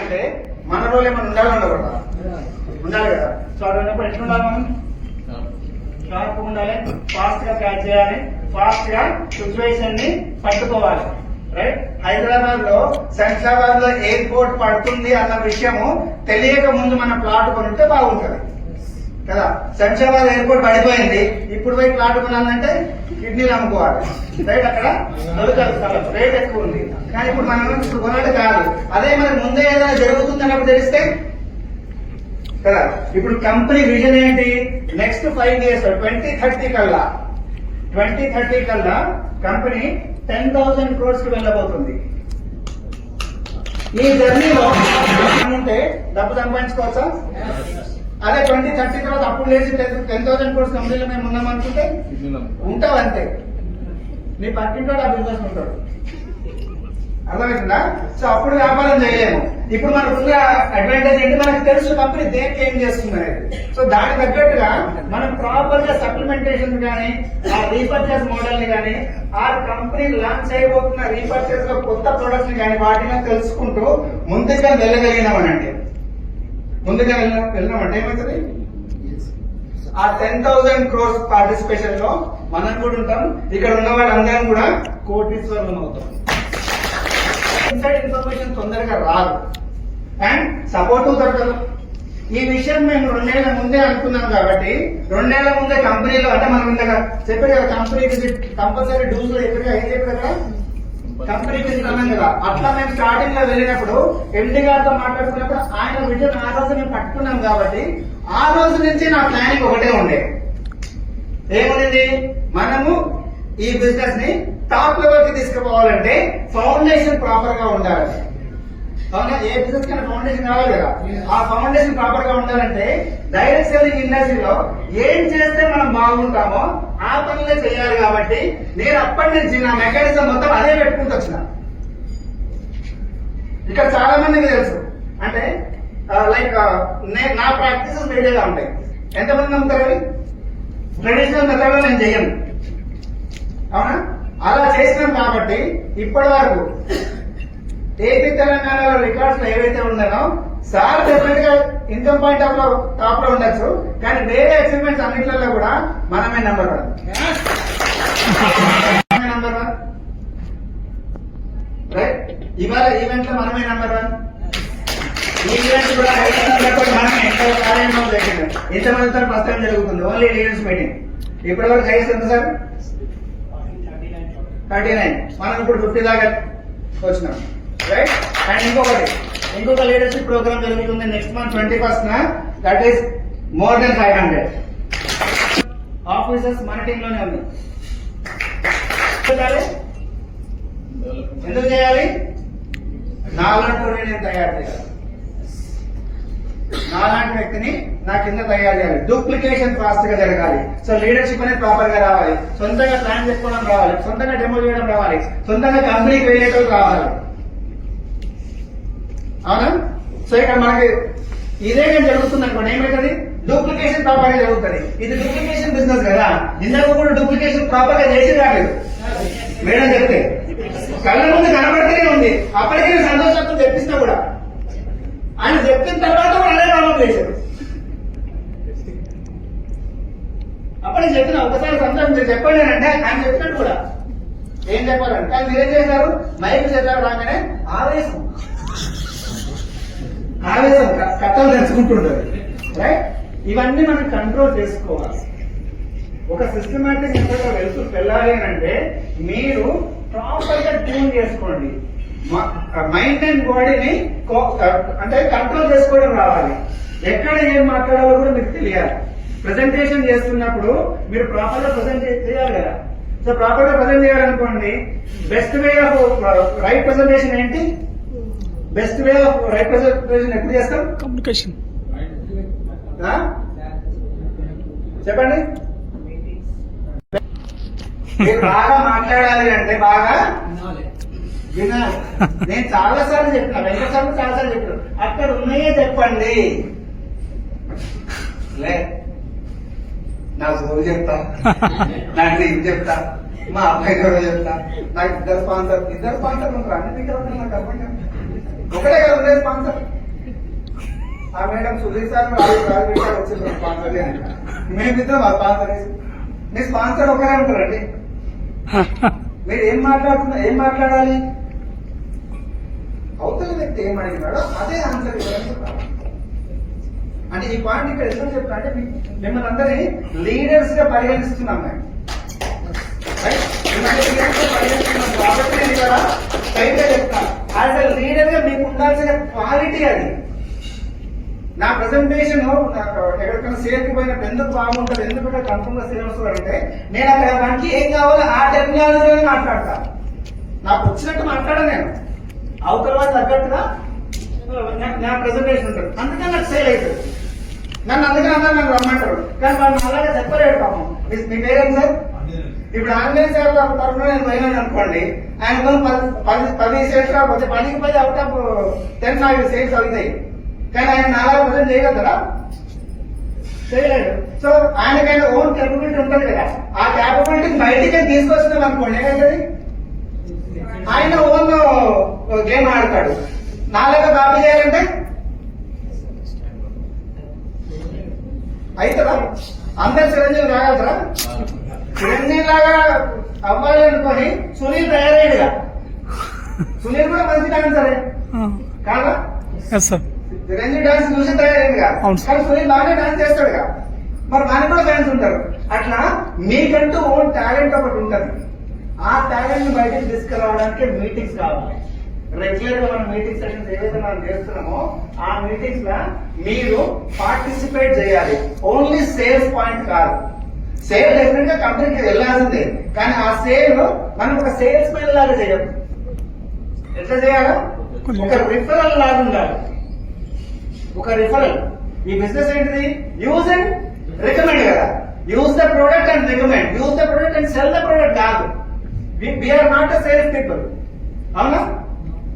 అంటే మన రోజు ఏమైనా ఉండాలి ఉండకూడదా? ఉండాలి కదా. సో అటు ఉన్నప్పుడు ఎట్లుండాలి మనం? షార్ప్ ఉండాలి, ఫాస్ట్ గా క్యాచ్ చేయాలి, ఫాస్ట్ గా సిచ్యువేషన్ ని పట్టుకోవాలి. రైట్. హైదరాబాద్ లో శంషాబాద్ లో ఎయిర్పోర్ట్ పడుతుంది అన్న విషయము తెలియక ముందు మన ప్లాట్ కొనితే బాగుంటది కదా. శంషాబాద్ ఎయిర్పోర్ట్ పడిపోయింది, ఇప్పుడు పోయి ప్లాట్ కొనాలంటే కిడ్నీలు అమ్ముకోవాలి. రైట్. అక్కడ దొరకదు, స్థలం రేట్ ఎక్కువ ఉంది. కానీ ఇప్పుడు మనం ఇప్పుడు కొనట్టు కాదు. అదే మనకు ముందే ఏదైనా జరుగుతుంది అన్నప్పుడు తెలిస్తే కదా. ఇప్పుడు కంపెనీ విజన్ ఏంటి? నెక్స్ట్ 5 years 2030 కల్లా కంపెనీ 10,000 crores కి వెళ్ళబోతుంది. ఈ జర్నీలో ఉంటే డబ్బు సంపాదించుకోవచ్చా? అదే 2030 తర్వాత అప్పుడు లేచి 10,000 crores కంపెనీలో మేము ఉన్నాం అనుకుంటే ఉంటావు అంతే. నీ పక్కింటో ఆ బిజినెస్ ఉంటాడు. అర్థమవుతుందా? సో అప్పుడు వ్యాపారం చేయలేము. ఇప్పుడు మనకున్న అడ్వాంటేజ్ ఏంటి? మనకు తెలుసు కంపెనీ దేనికి ఏం చేస్తుంది అనేది. సో దానికి తగ్గట్టుగా మనం ప్రాపర్ గా సప్లిమెంటేషన్ కానీ ఆ రీపర్చేస్ మోడల్ ని కానీ ఆ కంపెనీ లాంచ్ చేయబోతున్న రీపర్చేస్ లో కొత్త ప్రొడక్ట్స్ ని కానీ వాటిని తెలుసుకుంటూ ముందుగా వెళ్ళగలిగినామనండి. ముందుగా వెళ్ళినామంటే ఏమవుతుంది? ఆ 10,000 crores పార్టిసిపేషన్ లో మనం కూడా ఉంటాం. ఇక్కడ ఉన్న వాళ్ళందరం కూడా కోటీశ్వరులం అవుతాం. ఇన్సైడ్ ఇన్ఫర్మేషన్ తొందరగా రాదు అండ్ సపోర్ట్ దొరకదు. ఈ విషయం మేము 2 ఏళ్ల ముందే అనుకున్నాం కాబట్టి 2 ఏళ్ల ముందే కంపెనీలో అంటే మనం ఇందాక చెప్పారు కదా కంపెనీ విజిట్ కంపల్సరీ డూస్ లో ఎక్కడిగా ఏం చెప్పారు కదా కంపెనీ విజిట్ అన్నాం కదా. అట్లా మేము స్టార్టింగ్ లో వెళ్ళినప్పుడు ఎండి గారితో మాట్లాడుకున్నప్పుడు ఆయన విజన్ ఆ రోజు మేము పట్టుకున్నాం కాబట్టి ఆ రోజు నుంచి నా ప్లానింగ్ ఒకటే ఉండే. ఏముంది? మనము ఈ బిజినెస్ ని టాప్ లెవెల్ కి తీసుకుపోవాలంటే ఫౌండేషన్ ప్రాపర్ గా ఉండాలి. అవునా? ఏ బిజినెస్ కన్నా ఫౌండేషన్ కావాలి కదా. ఆ ఫౌండేషన్ ప్రాపర్ గా ఉండాలంటే డైరెక్ట్ సెల్లింగ్ ఇండస్ట్రీలో ఏం చేస్తే మనం బాగుంటామో ఆ పనులే చేయాలి. కాబట్టి నేను అప్పటి నుంచి నా మెకానిజం మొత్తం అదే పెట్టుకుంటూ వచ్చిన. ఇక్కడ చాలా మందికి తెలుసు అంటే లైక్ నా ప్రాక్టీసెస్ వేరేగా ఉంటాయి. ఎంతమంది నమ్ముతారు? ట్రెడిషనల్ మెథడ్ లో నేను చెయ్యను. అవునా? అలా చేసినాం కాబట్టి ఇప్పటి వరకు ఏపీ తెలంగాణలో రికార్డ్స్ లో ఏవైతే ఉన్నాయో సార్ డెఫినెట్ గా ఇన్కమ్ పాయింట్ ఆఫ్ లో టాప్ లో ఉండొచ్చు. కానీ వేరే అచీవ్మెంట్స్ అన్నింటిలో కూడా మనమే నెంబర్ 1. Number 1 right. ఇవాళ ఈవెంట్ లో మనమే నెంబర్ 1. ఈ ఈవెంట్ కూడా మనమే కార్యక్రమం జరిగింది. ఇంతమందితో ఫస్ట్ టైం జరుగుతుంది. Only leaders meeting. ఇప్పటి వరకు హైస్ ఎంత సార్? 39. మనం ఇప్పుడు 50 దాకా వచ్చినాం. రైట్. అండ్ ఇంకొక లీడర్షిప్ ప్రోగ్రామ్ జరుగుతుంది next month 21st. That is more than 500 officers మన టీమ్ లోనే ఉంది. ఎందుకు చేయాలి? నాలాంటి నేను తయారు చేయాలి. నాలాంటి వ్యక్తిని నా కింద తయారు చేయాలి. డూప్లికేషన్ ఫాస్ట్ గా జరగాలి. సో లీడర్షిప్ అనేది ప్రాపర్ గా రావాలి. సొంతంగా ప్లాన్ చేసుకోవడం రావాలి. సొంతంగా డెమో చేయడం రావాలి. సొంతంగా కంపెనీకి వెళ్ళేటప్పుడు రావాలి. అవునా? సో ఇక్కడ మనకి ఇదే జరుగుతుంది అనుకోండి. ఏమవుతుంది? డూప్లికేషన్ ప్రాపర్ గా జరుగుతుంది. ఇది డూప్లికేషన్ బిజినెస్ కదా. ఇందాక కూడా డూప్లికేషన్ ప్రాపర్ గా చేసి రాలేదు మేడం చెప్తే కళ్ళ ముందు కనబడితేనే ఉంది. అప్పటికే సంతోషంతో తెప్పిస్తా కూడా ఆయన చెప్పిన తర్వాత కూడా అదే ప్రాబ్లం చేశారు. అప్పటికి చెప్పిన ఒకసారి సంతోషం చెప్పండి అంటే ఆయన చెప్పినట్టు కూడా ఏం చెప్పాలంటే కానీ మీరేం చేశారు? మైక్ చేశారు రాగానే ఆవేశం కట్టలు తెచ్చుకుంటుంటారు. రైట్. ఇవన్నీ మనం కంట్రోల్ చేసుకోవాలి. ఒక సిస్టమాటిక్ మెథడ్ వెళ్ళాలి అంటే మీరు ప్రాపర్ గా ట్యూన్ చేసుకోండి. మైండ్ అండ్ బాడీని అంటే కంట్రోల్ చేసుకోవడం రావాలి. ఎక్కడ ఏం మాట్లాడాలో కూడా మీకు తెలియాలి. ప్రెజెంటేషన్ చేస్తున్నప్పుడు మీరు ప్రాపర్ గా ప్రెజెంట్ చేయాలి కదా. సో ప్రాపర్ గా ప్రెజెంట్ చేయాలనుకోండి. Best way of right presentation ఏంటి? Best way of right presentation ఎప్పుడు చేస్తాం? కమ్యూనికేషన్. చెప్పండి. మీరు బాగా మాట్లాడాలి అంటే బాగా వినాలి. నేను చాలా సార్లు చెప్పిన, వెంకటసార్లు చాలా సార్లు చెప్పాను, అక్కడ ఉన్నాయే చెప్పండి. లే నా సోలు చెప్తా, నాకు ఇది చెప్తా, మా అబ్బాయి కూడా చెప్తా, నాకు ఇద్దరు స్పాన్సర్ ఉంటారు. అన్ని దగ్గర నాకు అర్థం ఒకటే కదా ఉండే స్పాన్సర్. ఆ మేడం సుధీర్ సార్ వచ్చింది స్పాన్సర్ మేమిద్దరం మా స్పాన్సర్ మీ స్పాన్సర్ ఒకరే ఉంటారండి. మీరు ఏం మాట్లాడాలి, అవతల వ్యక్తి ఏం అడిగినాడో అదే ఆన్సర్ ఇవ్వాలి. అంటే ఈ పాయింట్ ఇక్కడ ఎందుకు చెప్తా అంటే మిమ్మల్ని అందరినీ లీడర్స్ గా పరిగణిస్తున్నాం మేము. కాబట్టి నేను ఇక్కడ సైడ్గా చెప్తాను. యాజ్ ఎ లీడర్ గా మీకు ఉండాల్సిన క్వాలిటీ అది. నా ప్రెజెంటేషన్ ఎక్కడికైనా సేల్కి పోయినప్పుడు ఎందుకు బాగుంటుంది, ఎందుకు కన్ఫర్మ్ గా సేల్ వస్తుంది అంటే నేను అక్కడ మనకి ఏం కావాలో ఆ టెక్నాలజీలోనే మాట్లాడతాను. నాకు వచ్చినట్టు మాట్లాడను నేను, అవతల వాళ్ళు తగ్గట్టుగా నా ప్రెజెంటేషన్ ఉంటుంది. అందుకని నాకు సేల్ అవుతుంది. నన్ను అందుకని అందరూ నాకు రమ్మంటారు, కానీ వాళ్ళు అలాగే చెప్పలేడు పాపం. మీ పేరేంటి సార్? ఇప్పుడు ఆంజనేయ సార్ తరఫున నేను పోయినాను అనుకోండి, ఆయన 10 సేల్స్ రాకపోతే 10కి 10 అవుట్ ఆఫ్ 10 నాకు సేల్స్ అవుతాయి. కానీ ఆయన 4% చేయగలరా? చేయలేడు. సో ఆయనకైనా ఓన్ క్యాపబిలిటీ ఉంటుంది కదా, ఆ క్యాపబిలిటీని బయటికి తీసుకొచ్చినాం అనుకోండి ఏమవుతుంది? ఆయన ఓన్ గేమ్ ఆడతాడు. నాలుగు కాపీ చేయాలంటే అవుతుందా? అందరు చిరంజీవి రాగలుగుతారా? చిరంజీవి లాగా అవ్వాలి అనుకొని సునీల్ తయారయ్యాడుగా. సునీల్ కూడా మంచి డాన్సరే కాదా? చిరంజీవి డాన్స్ చూసి తయారైందిగా, కానీ సునీల్ బాగానే డాన్స్ చేస్తాడుగా. మరి మనకు కూడా ఫ్యాన్స్ ఉంటారు. అట్లా మీకంటూ ఓన్ టాలెంట్ ఒకటి ఉంటుంది. ఆ టాలెంట్ ని బయటకు తీసుకురావడానికి మీటింగ్స్ కావాలి. రెగ్యులర్ గా మనం మీటింగ్ సెషన్స్ ఏదైతే మనం చేస్తున్నామో ఆ మీటింగ్స్ లా మీరు పార్టిసిపేట్ చేయాలి. ఓన్లీ సేల్స్ పాయింట్ కాదు. సేల్ డెఫినెట్ గా కంపెనీకి వెళ్ళాల్సిందే, కానీ ఆ సేల్ మనం ఒక సేల్స్ మెన్ లాగా చేయదు. ఎట్లా చేయాలా? ఒక రిఫరల్ లాగా ఉండాలి. ఒక రిఫరల్. ఈ బిజినెస్ ఏంటిది? యూజ్ అండ్ రికమెండ్ కదా. Use the product and recommend. Use the product and sell the product కాదు. We are not a sales people. అవునా?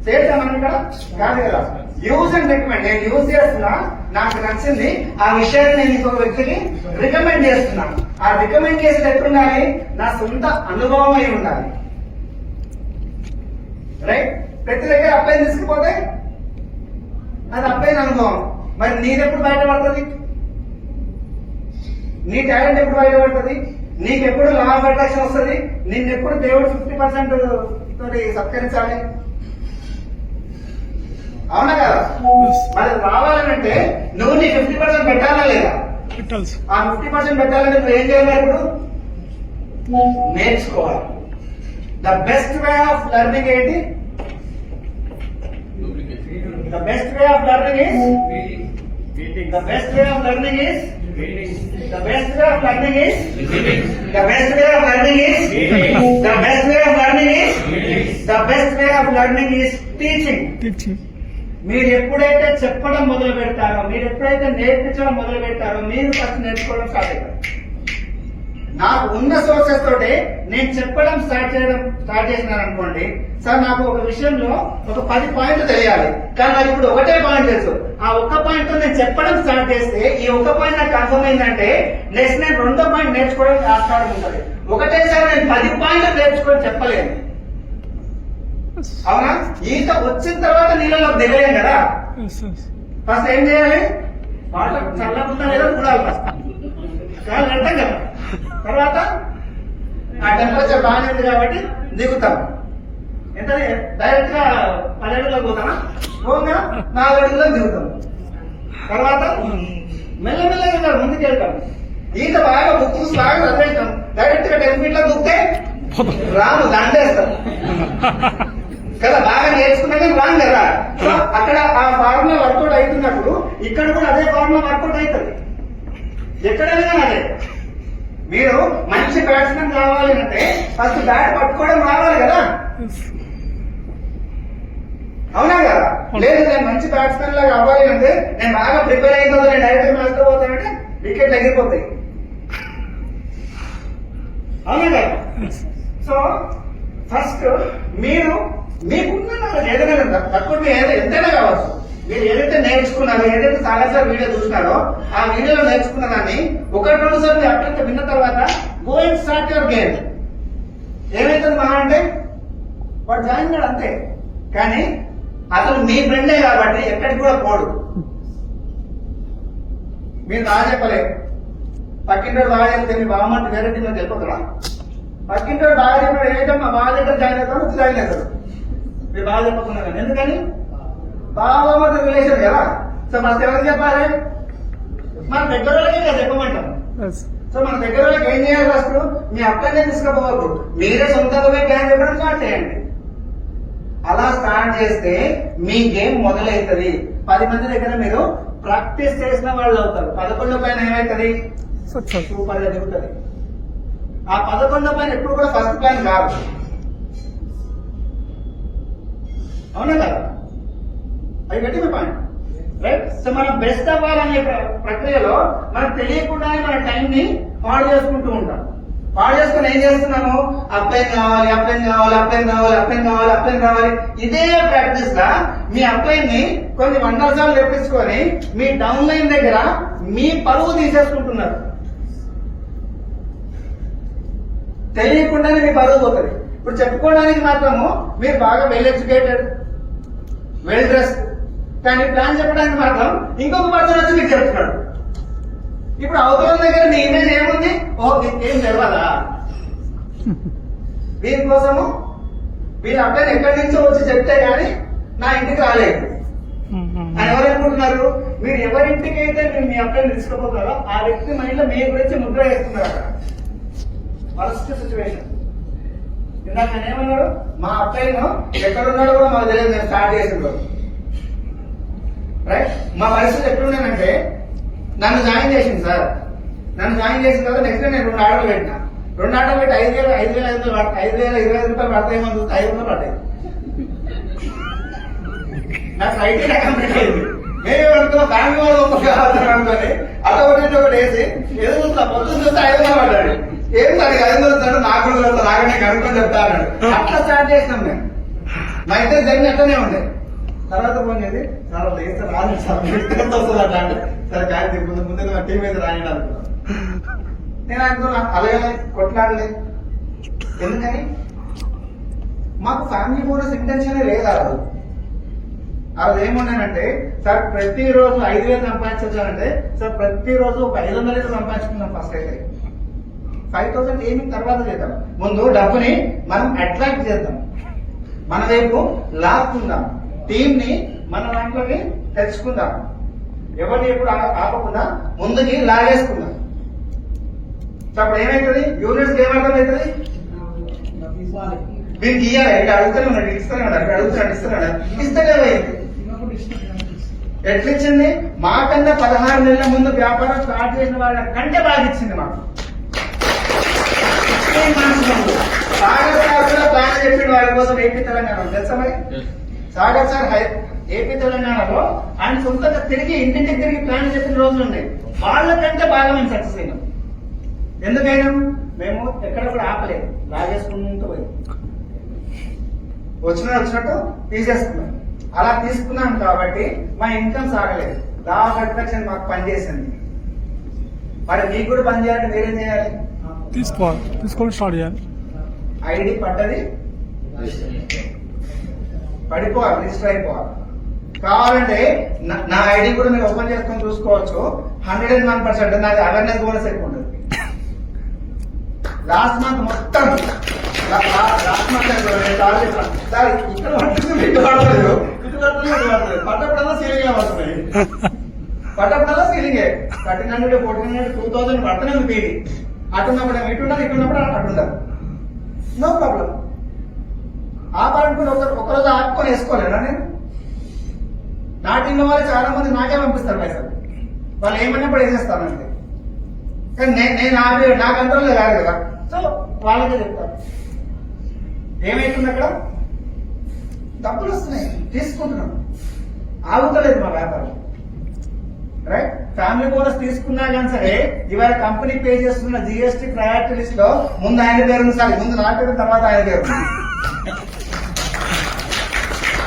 సేల్స్ మనం ఇక్కడ కాదు కదా. Use and recommend. నేను యూజ్ చేస్తున్నా, నాకు నచ్చింది, ఆ విషయాన్ని నేను ఇంకొక వ్యక్తికి రికమెండ్ చేస్తున్నాను. ఆ రికమెండ్ చేసేది ఎట్లుండాలి? నా సొంత అనుభవం అయి ఉండాలి. రైట్? ప్రతి దగ్గర అబ్బాయి తీసుకుపోతే అది అబ్బాయిన అనుభవం. మరి నీదెప్పుడు బయటపడుతుంది? నీ టాలెంట్ ఎప్పుడు బయటపడుతుంది? నీకెప్పుడు లా ఆఫ్ అట్రాక్షన్ వస్తుంది? నిన్నెప్పుడు దేవుడు 50% తోటి సత్కరించాలి? అవునా కదా? మరి రావాలంటే నువ్వు నీ 50% పెట్టాలా లేదా? ఆ 50% పెట్టాలంటే నువ్వు ఏం చేయాలి? ఇప్పుడు నేర్చుకోవాలి. The best way of learning ఏంటి? The best way of learning is reading. The best way of learning is reading. The best way of learning is reading. The best way of learning is reading. The best way of learning is reading. The best way of learning is teaching. మీరు ఎప్పుడైతే చెప్పడం మొదలు పెడతారో, మీరు ఎప్పుడైతే నేర్పించడం మొదలు పెడతారో, మీరు ఫస్ట్ నేర్చుకోవడం స్టార్ట్ అవుతారు. నాకు ఉన్న సోర్సెస్ తోటి నేను చెప్పడం స్టార్ట్ చేసినాను అనుకోండి. సార్ నాకు ఒక విషయంలో ఒక 10 పాయింట్లు తెలియాలి, కానీ నాకు ఇప్పుడు ఒకటే పాయింట్ తెలుసు. ఆ ఒక్క పాయింట్ తో నేను చెప్పడం స్టార్ట్ చేస్తే ఈ ఒక్క పాయింట్ నాకు కన్ఫర్మ్ అయిందంటే నెక్స్ట్ నేను 2వ పాయింట్ నేర్చుకోవడానికి ఆస్కారం ఉంటుంది. ఒకటేసారి నేను 10 పాయింట్లు నేర్చుకొని చెప్పలేను. అవునా? ఈత వచ్చిన తర్వాత నీళ్ళలోకి దిగలేం కదా. ఫస్ట్ ఏం చేయాలి? వాటర్ చల్లకుండా లేదా చూడాలి ఫస్ట్. కానీ అర్థం కదా. తర్వాత ఆ టెంపరేచర్ బాగానే ఉంది కాబట్టి దిగుతాం. ఎంత డైరెక్ట్ గా 10 అడుగులకు పోతామా? పోగా 4 అడుగులకు దిగుతాం. తర్వాత మెల్లమెల్లగా ముందుకు వెళ్తాం. ఈత బాగా ముక్కు బాగా వదిలేస్తాం. డైరెక్ట్ గా 10 ఫీట్ లో దుక్కితే రాము దండేస్తాం కదా. బాగా నేర్చుకున్నా కానీ రాను కదా. సో అక్కడ ఆ ఫార్ములా వర్కౌట్ అవుతున్నప్పుడు ఇక్కడ కూడా అదే ఫార్ములా వర్కౌట్ అవుతుంది. ఎక్కడైనా అదే. మీరు మంచి బ్యాట్స్మెన్ కావాలి అంటే ఫస్ట్ బ్యాట్ పట్టుకోవడం రావాలి కదా. అవునా కదా? లేదు నేను మంచి బ్యాట్స్మెన్ లాగా అవ్వాలి అంటే నేను బాగా ప్రిపేర్ అయిన నేను డైరెక్ట్ మ్యాచ్ లో పోతానంటే వికెట్లు ఎగిరిపోతాయి. అవునా కదా? సో ఫస్ట్ మీరు మీకున్న నాలెడ్జ్ ఏదైనా తక్కువ ఎంతైనా కావచ్చు, మీరు ఏదైతే నేర్చుకున్నారో, ఏదైతే సాగర్ సార్ వీడియో చూసినారో ఆ వీడియోలో నేర్చుకున్న దాన్ని 1-2 సార్లు అట్లా విన్న తర్వాత go and start your game. ఏమైతుంది మహా అంటే వాడు జాయిన్ కాడు అంతే, కానీ అతను మీ ఫ్రెండే కాబట్టి ఎక్కడికి కూడా పోడు. మీరు బాగా చెప్పలేదు. పక్కింటోడు బాగా చెప్తే మీ బావమంటే వేరే టీంలో వెళ్ళిపోతాడా? పక్కింటోడు బాగా చెప్పాడు ఏదైతే మా బావ దగ్గర జాయిన్ అవుతాడు జాయిన్ అవుతాడు. మీరు బాగా చెప్పకుండా కానీ ఎందుకని బావమంటే రిలేషన్ కదా. సో ఫస్ట్ ఎవరికి చెప్పాలి? మన దగ్గర వాళ్ళకే కదా చెప్పమంటాం. సో మన దగ్గర వాళ్ళకి ఏం చేయాలి? ఫస్ట్ మీ అక్కడనే తీసుకుపోవద్దు, మీరే సొంతంగా ప్లాన్ చెప్పడం స్టార్ట్ చేయండి. అలా స్టార్ట్ చేస్తే మీ గేమ్ మొదలవుతుంది. 10 మంది దగ్గర మీరు ప్రాక్టీస్ చేసిన వాళ్ళు అవుతారు. 11 పైన ఏమవుతుంది? సూపర్ గా దిగుతుంది. ఆ 11 పైన ఎప్పుడు కూడా ఫస్ట్ ప్లాన్ కాదు. అవునా కదా? అది గట్టి మీ పాయింట్ రైట్. సో మనం బెస్ట్ అవ్వాలనే ప్రక్రియలో మనకు తెలియకుండానే మన టైం ని పాడు చేసుకుంటూ ఉంటాం. పాడు చేసుకుని ఏం చేస్తున్నాము? అప్లైన్ కావాలి, అప్లైన్ కావాలి, అప్లైన్ కావాలి, అప్లైన్ కావాలి, అప్లైన్ కావాలి. ఇదే ప్రాక్టీస్ గా మీ అప్లైన్ ని కొన్ని 100 సార్లు తెప్పించుకొని మీ డౌన్ లైన్ దగ్గర మీ పరువు తీసేసుకుంటున్నారు. తెలియకుండానే మీ పరువు పోతుంది. ఇప్పుడు చెప్పుకోవడానికి మాత్రము మీరు బాగా వెల్ ఎడ్యుకేటెడ్, వెల్ డ్రెస్డ్, కానీ ప్లాన్ చెప్పడానికి మాత్రం ఇంకొక పర్సన్ వచ్చి మీకు చెప్తున్నాడు. ఇప్పుడు అవతల దగ్గర మీ ఇమేజ్ ఏముంది? ఓ ఏం తెలియదా? దీనికోసము వీళ్ళ అబ్బాయిని ఎక్కడి నుంచో వచ్చి చెప్తే గానీ నా ఇంటికి రాలేదు అని ఎవరు అనుకుంటున్నారు? మీరు ఎవరింటికి అయితే మీరు మీ అబ్బాయిని తీసుకుపోతారో ఆ వ్యక్తి మైండ్ లో మీ గురించి ముద్ర వేస్తున్నారు. అక్కడ వరస్ట్ సిచ్యువేషన్. ఇందాక నేను ఏమన్నాడు? మా అబ్బాయిను ఎక్కడున్నాడో కూడా మాకు తెలియదు. నేను స్టార్ట్ చేసిన రైట్. మా పరిస్థితి ఎట్లుండేనంటే నన్ను జాయిన్ చేసింది సార్. నన్ను జాయిన్ చేసిన తర్వాత నెక్స్ట్ నేను 2 ఆర్డర్లు పెట్టినా. 2 ఆర్డర్లు పెట్టి 5,025 రూపాయలు పడతాయేమో 500 పడ్డాయి. నాకు ఐటీ కంప్లీట్ అయింది. నేను అనుకున్న ఫ్యామిలీ వాళ్ళు అనుకోని అటు ఒకటి వేసి ఏదో పొద్దున్న చూస్తే 500 పడ్డాడు. ఏం దానికి 500 నాకు కూడా నాకనే కనుక్కొని చెప్తా అన్నాడు. అట్లా స్టార్ట్ చేసినాం మేము. మా ఇద్దరు జరిగిన అట్లనే ఉండే. తర్వాత ఫోన్ చేసి సార్ రాదు సార్ వస్తుంది అట్లా అంటే సరే కాదు ముందు మా టీం అయితే రాయండి అనుకున్నాను. నేను అనుకున్నా అలాగే కొట్లాడలే. ఎందుకని మాకు ఫ్యామిలీ బోనస్ ఇంటెన్షన్ లేదు. ఆ రోజు ఏమున్నానంటే సార్ ప్రతిరోజు 5,000 సంపాదించాలంటే సార్ ప్రతిరోజు ఒక 500 సంపాదించుకుందాం. ఫస్ట్ అయితే 5,000 ఏమి తర్వాత చేద్దాం. ముందు డబ్బుని మనం అట్రాక్ట్ చేద్దాం, మన వైపు లాక్కుందాం, టీం ని మన దాంట్లోకి తెచ్చుకుందాం, ఎవరిని ఎప్పుడు ఆపకుండా ముందుకి లాగేసుకుందాం. సో అప్పుడు ఏమవుతుంది? యూనిట్స్ ఏమర్థమవుతుంది? వీరికి ఇయ్యాలి. ఇక్కడ అడుగుతూనే ఉన్నాడు, ఇస్తూనే ఉన్నాడు, ఇక్కడ అడుగుతున్నాడు, ఇస్తున్నాడు, ఇస్తలేమైంది. ఎట్లిచ్చింది? మాకన్నా 16 నెలల ముందు వ్యాపారం స్టార్ట్ చేసిన వాళ్ళ కంటే బాగా ఇచ్చింది మాకు. సాగర్ సార్ కూడా ప్లాన్ చెప్పిన వాళ్ళ కోసం ఏపీ తెలంగాణ తెలుసా మరి? సాగర్ సార్ ఏపీ తెలంగాణలో ఆయన సొంతంగా తిరిగి ఇంటింటికి తిరిగి ప్లాన్ చెప్పిన రోజులు ఉన్నాయి. వాళ్ళకంటే బాగా మేము సక్సెస్ అయినాం. ఎందుకైనా మేము ఎక్కడ కూడా ఆపలేదు, లాగేసుకుంటూ పోయి వచ్చినట్టు తీసేసుకున్నాం. అలా తీసుకున్నాం కాబట్టి మా ఇన్కమ్ సాగలేదు. లా ఆఫ్ అట్రాక్షన్ మాకు పనిచేసింది. మరి మీకు కూడా పని చేయాలంటే మీరేం చేయాలి? తీసుకోవాలి స్టార్ట్ చేయాలి. ఐడి పడ్డది పడిపోవాలి, రిజిస్టర్ అయిపోవాలి. కావాలంటే నా ఐడి కూడా మీరు ఓపెన్ చేసుకొని చూసుకోవచ్చు. 101% నాది అవేర్నెస్ బోనస్ ఎక్కువ ఉంటుంది. లాస్ట్ మంత్ మొత్తం ఇక్కడ పట్టప్పుడల్లా సీలింగ్ వస్తున్నాయి. పట్టప్పుడల్లా సీలింగే 1,300, 1,400, 2,000 పడుతూనే ఉంది. పీడి అటున్నప్పుడు ఇటున్నది, ఇటున్నప్పుడు అటుండదు. No problem. ఆపాలనుకుని ఒకరోజు ఆపుకొని వేసుకోలేనా? నేను నా టీంలో వాళ్ళు చాలా మంది నాకే పంపిస్తారు పైసలు. వాళ్ళు ఏమన్నప్పుడు వేసేస్తానంటే, కానీ నేను ఆపి నా కంట్రోల్లో కాదు కదా. సో వాళ్ళకే చెప్తాను. ఏమైతుంది అక్కడ? డబ్బులు వస్తున్నాయి, తీసుకుంటున్నాం, ఆగుతలేదు మా వ్యాపారం. రైట్. ఫ్యామిలీ బోనస్ తీసుకున్నా కానీ సరే ఇవాళ కంపెనీ పే చేస్తున్న జిఎస్టీ ప్రయారిటీ లిస్ట్ లో ముందు ఆయన పేరు ఉంది సార్, ముందు నా పేరు తర్వాత ఆయన పేరు.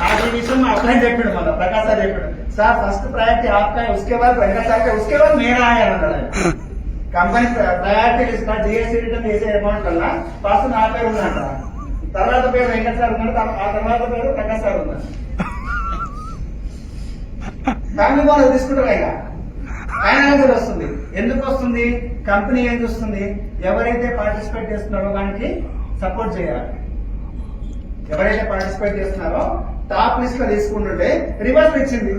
आज विषय में अपना చెప్పాడు మన ప్రకాశ్ సార్ చెప్పాడు సార్ ఫస్ట్ ప్రయారిటీ आपका है उसके बाद वेंकट साहब का उसके बाद मेरा है అన్నాడు. కంపెనీ ప్రయారిటీ లిస్ట్ లో జిఎస్టీ రిటర్న్ చేసే అమౌంట్ కన్నా ఫస్ట్ నా పేరు ఉందంట, తర్వాత పేరు వెంకట్ సార్ ఉన్నాడు, ఆ తర్వాత పేరు ప్రకాశ్ సార్ ఉన్నాడు. ఫ్యామిలీ బోనస్ తీసుకుంటారు ఇక ఫైనాన్షియల్ వస్తుంది. ఎందుకు వస్తుంది? కంపెనీ ఏం చూస్తుంది? ఎవరైతే పార్టిసిపేట్ చేస్తున్నారో దానికి సపోర్ట్ చేయాలి. ఎవరైతే పార్టిసిపేట్ చేస్తున్నారో టాప్ లిస్ట్ లో తీసుకుంటుంటే రివర్స్ ఇచ్చింది.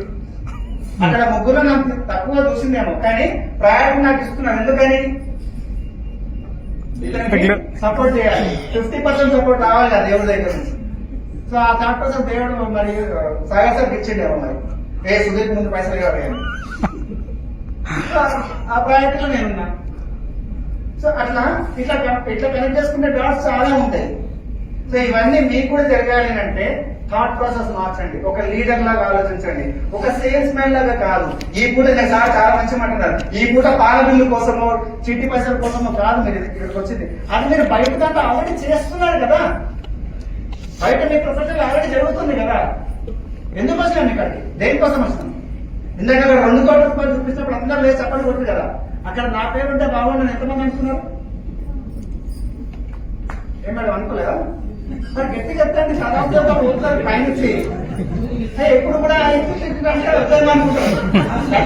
అక్కడ ముగ్గురు నాకు తక్కువ చూసిందేమో, కానీ ప్రయారిటీ నాకు ఇస్తున్నారు. ఎందుకని? సపోర్ట్ చేయాలి. 50% సపోర్ట్ రావాలి కదా దేవుడి దగ్గర నుంచి. సో ఆ 30% దేవుడు మరి సాగర్ ఇచ్చిండేమో. మరి ఏ సుధీర్ ముందు పైసలు కావాలి ఆ ప్రయారిటీలో నేనున్నా. సో అట్లా ఇట్లా కనెక్ట్ చేసుకునే డాట్స్ చాలా ఉంటాయి. సో ఇవన్నీ మీకు కూడా జరగాలి అంటే థాట్ ప్రాసెస్ మార్చండి. ఒక లీడర్ లాగా ఆలోచించండి, ఒక సేల్స్ మ్యాన్ లాగా కాదు. ఈ పూట నేను చాలా మంచి అంటున్నారు, ఈ పూట పాల బిల్లు కోసమో చిట్టి పైసల కోసమో కాదు మీరు ఇక్కడికి వచ్చింది. అది మీరు బయట దాంట్లో ఆల్రెడీ చేస్తున్నారు కదా, బయట మీ ప్రొఫెషన్ ఆల్రెడీ జరుగుతుంది కదా. ఎందుకు వచ్చినాం ఇక్కడికి? దేనికోసం వచ్చినాం? ఇందాక 2 కోట్ల రూపాయలు చూపించినప్పుడు అందరూ లేదు చెప్పండి కొట్టు కదా. అక్కడ నా పేరు ఉంటే బాగుండని ఎంతమంది అనుకున్నారు? ఏం మేడం అనుకోలేదా? మరి గట్టి చెప్తాండి సాధారణంగా పోతున్నారు పైన ఎప్పుడు కూడా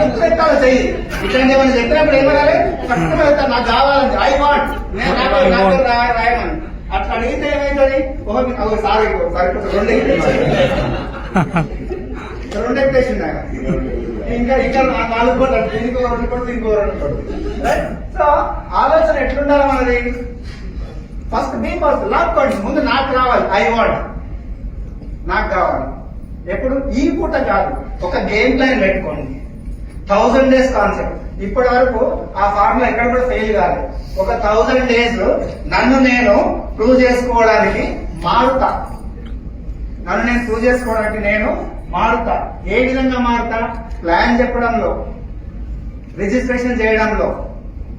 అనుకుంటారు చెయ్యి ఇట్లాంటి ఏమైనా చెప్పినప్పుడు ఏమనాలి? పక్కన వెళ్తాను నాకు కావాలని ఐ వాంట్ నేను రాయమని అట్లా అడిగితే ఏమైతుంది? ఓహో సారీ రెండు ఎక్కేసింది ఇంకా 4 కోట్లు ఇంకో 2 కోట్లు ఇంకో 2 కోట్లు. సో ఆలోచన ఎట్లుండాలి మనది? ఫస్ట్ మీ ఫస్ట్ లాక్కోండి. ముందు నాకు రావాలి, ఐ వాంట్, నాకు కావాలి. ఎప్పుడు? ఈ పూట కాదు, ఒక గేమ్ ప్లాన్ పెట్టుకోండి. 1000 days కాన్సెప్ట్. ఇప్పటి వరకు ఆ ఫార్ములా ఎక్కడ కూడా ఫెయిల్ కాదు. ఒక 1000 days నన్ను నేను ప్రూవ్ చేసుకోవడానికి మారుతా. నన్ను నేను ప్రూవ్ చేసుకోవడానికి నేను మారుతా. ఏ విధంగా మారుతా? ప్లాన్ చెప్పడంలో, రిజిస్ట్రేషన్ చేయడంలో,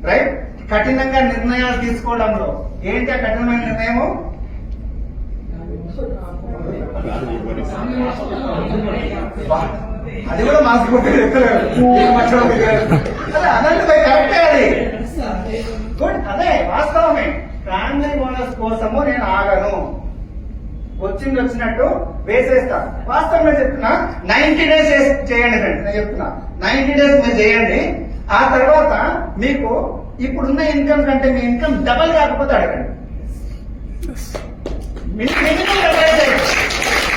రైట్, కఠినంగా నిర్ణయాలు తీసుకోవడంలో. ఏంటి ఆ కఠినమైన నిర్ణయము? అది కూడా మాకు అదే కరెక్టే. అది గుడ్, అదే వాస్తవమే. ఫ్యామిలీ బోనస్ కోసము నేను ఆగను, వచ్చినట్టు వేసేస్తా. వాస్తవంగా చెప్తున్నా, 90 days చేయండి ఫ్రెండ్స్. నేను చెప్తున్నా 90 days మీరు చేయండి. ఆ తర్వాత మీకు ఇప్పుడున్న ఇన్కమ్ కంటే మీ ఇన్కమ్ డబల్ కాకపోతే అడగండి.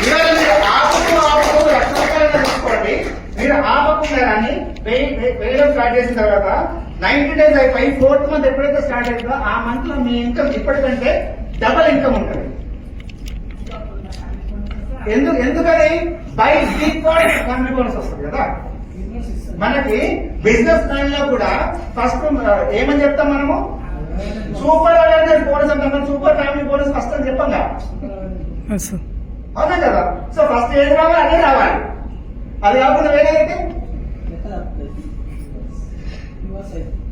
ఇవాళ మీరు ఆపకు 1,00,000 రూపాయలు తీసుకోండి. మీరు ఆపకుండా కానీ వేయడం స్టార్ట్ చేసిన తర్వాత 90 days అయిపోయి 4th month ఎప్పుడైతే స్టార్ట్ అవుతుందో ఆ మంత్ లో మీ ఇన్కమ్ ఇప్పటికంటే డబల్ ఇన్కమ్ ఉంటుంది. ఎందుకని? బై డిఫాల్ట్ ఫ్యామిలీ బోనస్ వస్తుంది కదా. మనకి బిజినెస్ ప్లాన్ లో కూడా ఫస్ట్ ఏమని చెప్తాం మనము? సూపర్ అవేర్నెస్ బోనస్ అంటాం, సూపర్ ఫ్యామిలీ బోనస్ ఫస్ట్ అని చెప్పాం కదా. అవునా కదా? సో ఫస్ట్ ఏది రావాలి అదే రావాలి. అది కాకుండా వేరేదైతే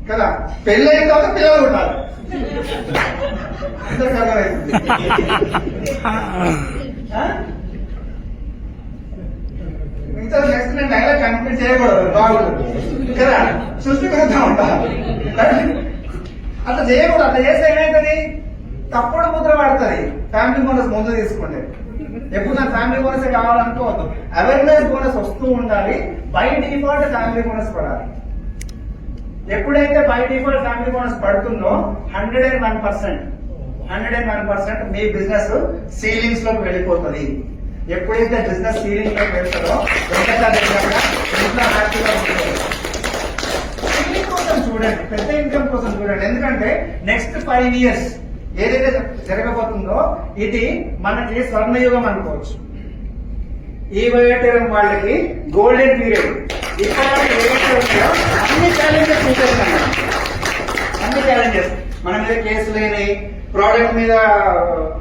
కదా. పెళ్ళి అయిన తర్వాత పిల్లలు ఉండాలి. అందరికి అర్థమైంది మిగతా నెక్స్ట్ నేను డైలాగ్ కంప్లీట్ చేయకూడదు, బాగుంటుంది కదా. సృష్టికరంగా ఉండాలి. అట్లా చేయకూడదు. అట్లా చేస్తే ఏమైతుంది? తప్పుడు ముద్ర పడుతుంది. ఫ్యామిలీ బోనస్ ముందు తీసుకుంటే ఎప్పుడు నాకు ఫ్యామిలీ బోనస్ కావాలనుకోవద్దు. అవేర్నెస్ బోనస్ వస్తూ ఉండాలి. బై డిఫాల్ట్ ఫ్యామిలీ బోనస్ పడాలి. ఎప్పుడైతే బై డిఫాల్ట్ ఫ్యామిలీ బోనస్ పడుతుందో 101% మీ బిజినెస్ సీలింగ్స్ లోకి వెళ్ళిపోతుంది. ఎప్పుడైతే బిజినెస్ సీలింగ్ లోకి వెళ్తారో ఇంట్లో హ్యాపీగా ఉంటుంది. కోసం చూడండి, పెద్ద ఇన్కమ్ కోసం చూడండి. ఎందుకంటే నెక్స్ట్ 5 years ఏదైతే జరగబోతుందో ఇది మనకి స్వర్ణయుగం అనుకోవచ్చు. ఈ వయోటరం వాళ్ళకి గోల్డెన్ పీరియడ్. ఇప్పటి అన్ని ఛాలెంజెస్ చూసేస్తాం. అన్ని ఛాలెంజెస్ మన మీద కేసులేని, ప్రోడక్ట్ మీద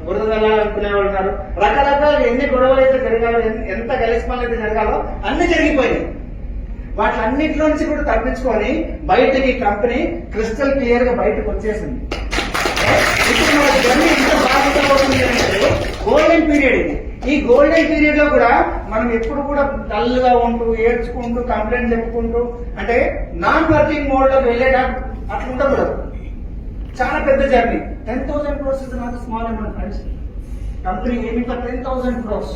బురద వెళ్ళాలనుకునే వాళ్ళు ఉన్నారు. రకరకాల ఎన్ని గొడవలు అయితే జరగాలో, ఎంత గలిస్మాలు అయితే జరగాలో అన్ని జరిగిపోయినాయి. వాటిలన్నింటిలో నుంచి కూడా తప్పించుకొని బయటకి కంపెనీ క్రిస్టల్ క్లియర్ గా బయటకు వచ్చేసింది. ఇప్పుడు మనకి ఇవన్నీ ఎంత బాధ్యత అవుతుంది అంటే గోల్డెన్ పీరియడ్ ఇది. ఈ గోల్డెన్ పీరియడ్ లో కూడా మనం ఎప్పుడు కూడా డల్ గా ఉంటూ, ఏడ్చుకుంటూ, కంప్లైంట్ చెప్పుకుంటూ, అంటే నాన్ వర్కింగ్ మోడ్ లోకి వెళ్ళేట అట్లా ఉండకూడదు. చాలా పెద్ద journey. 10,000 crores is not small amount friends. Company ఏమి 10,000 crores.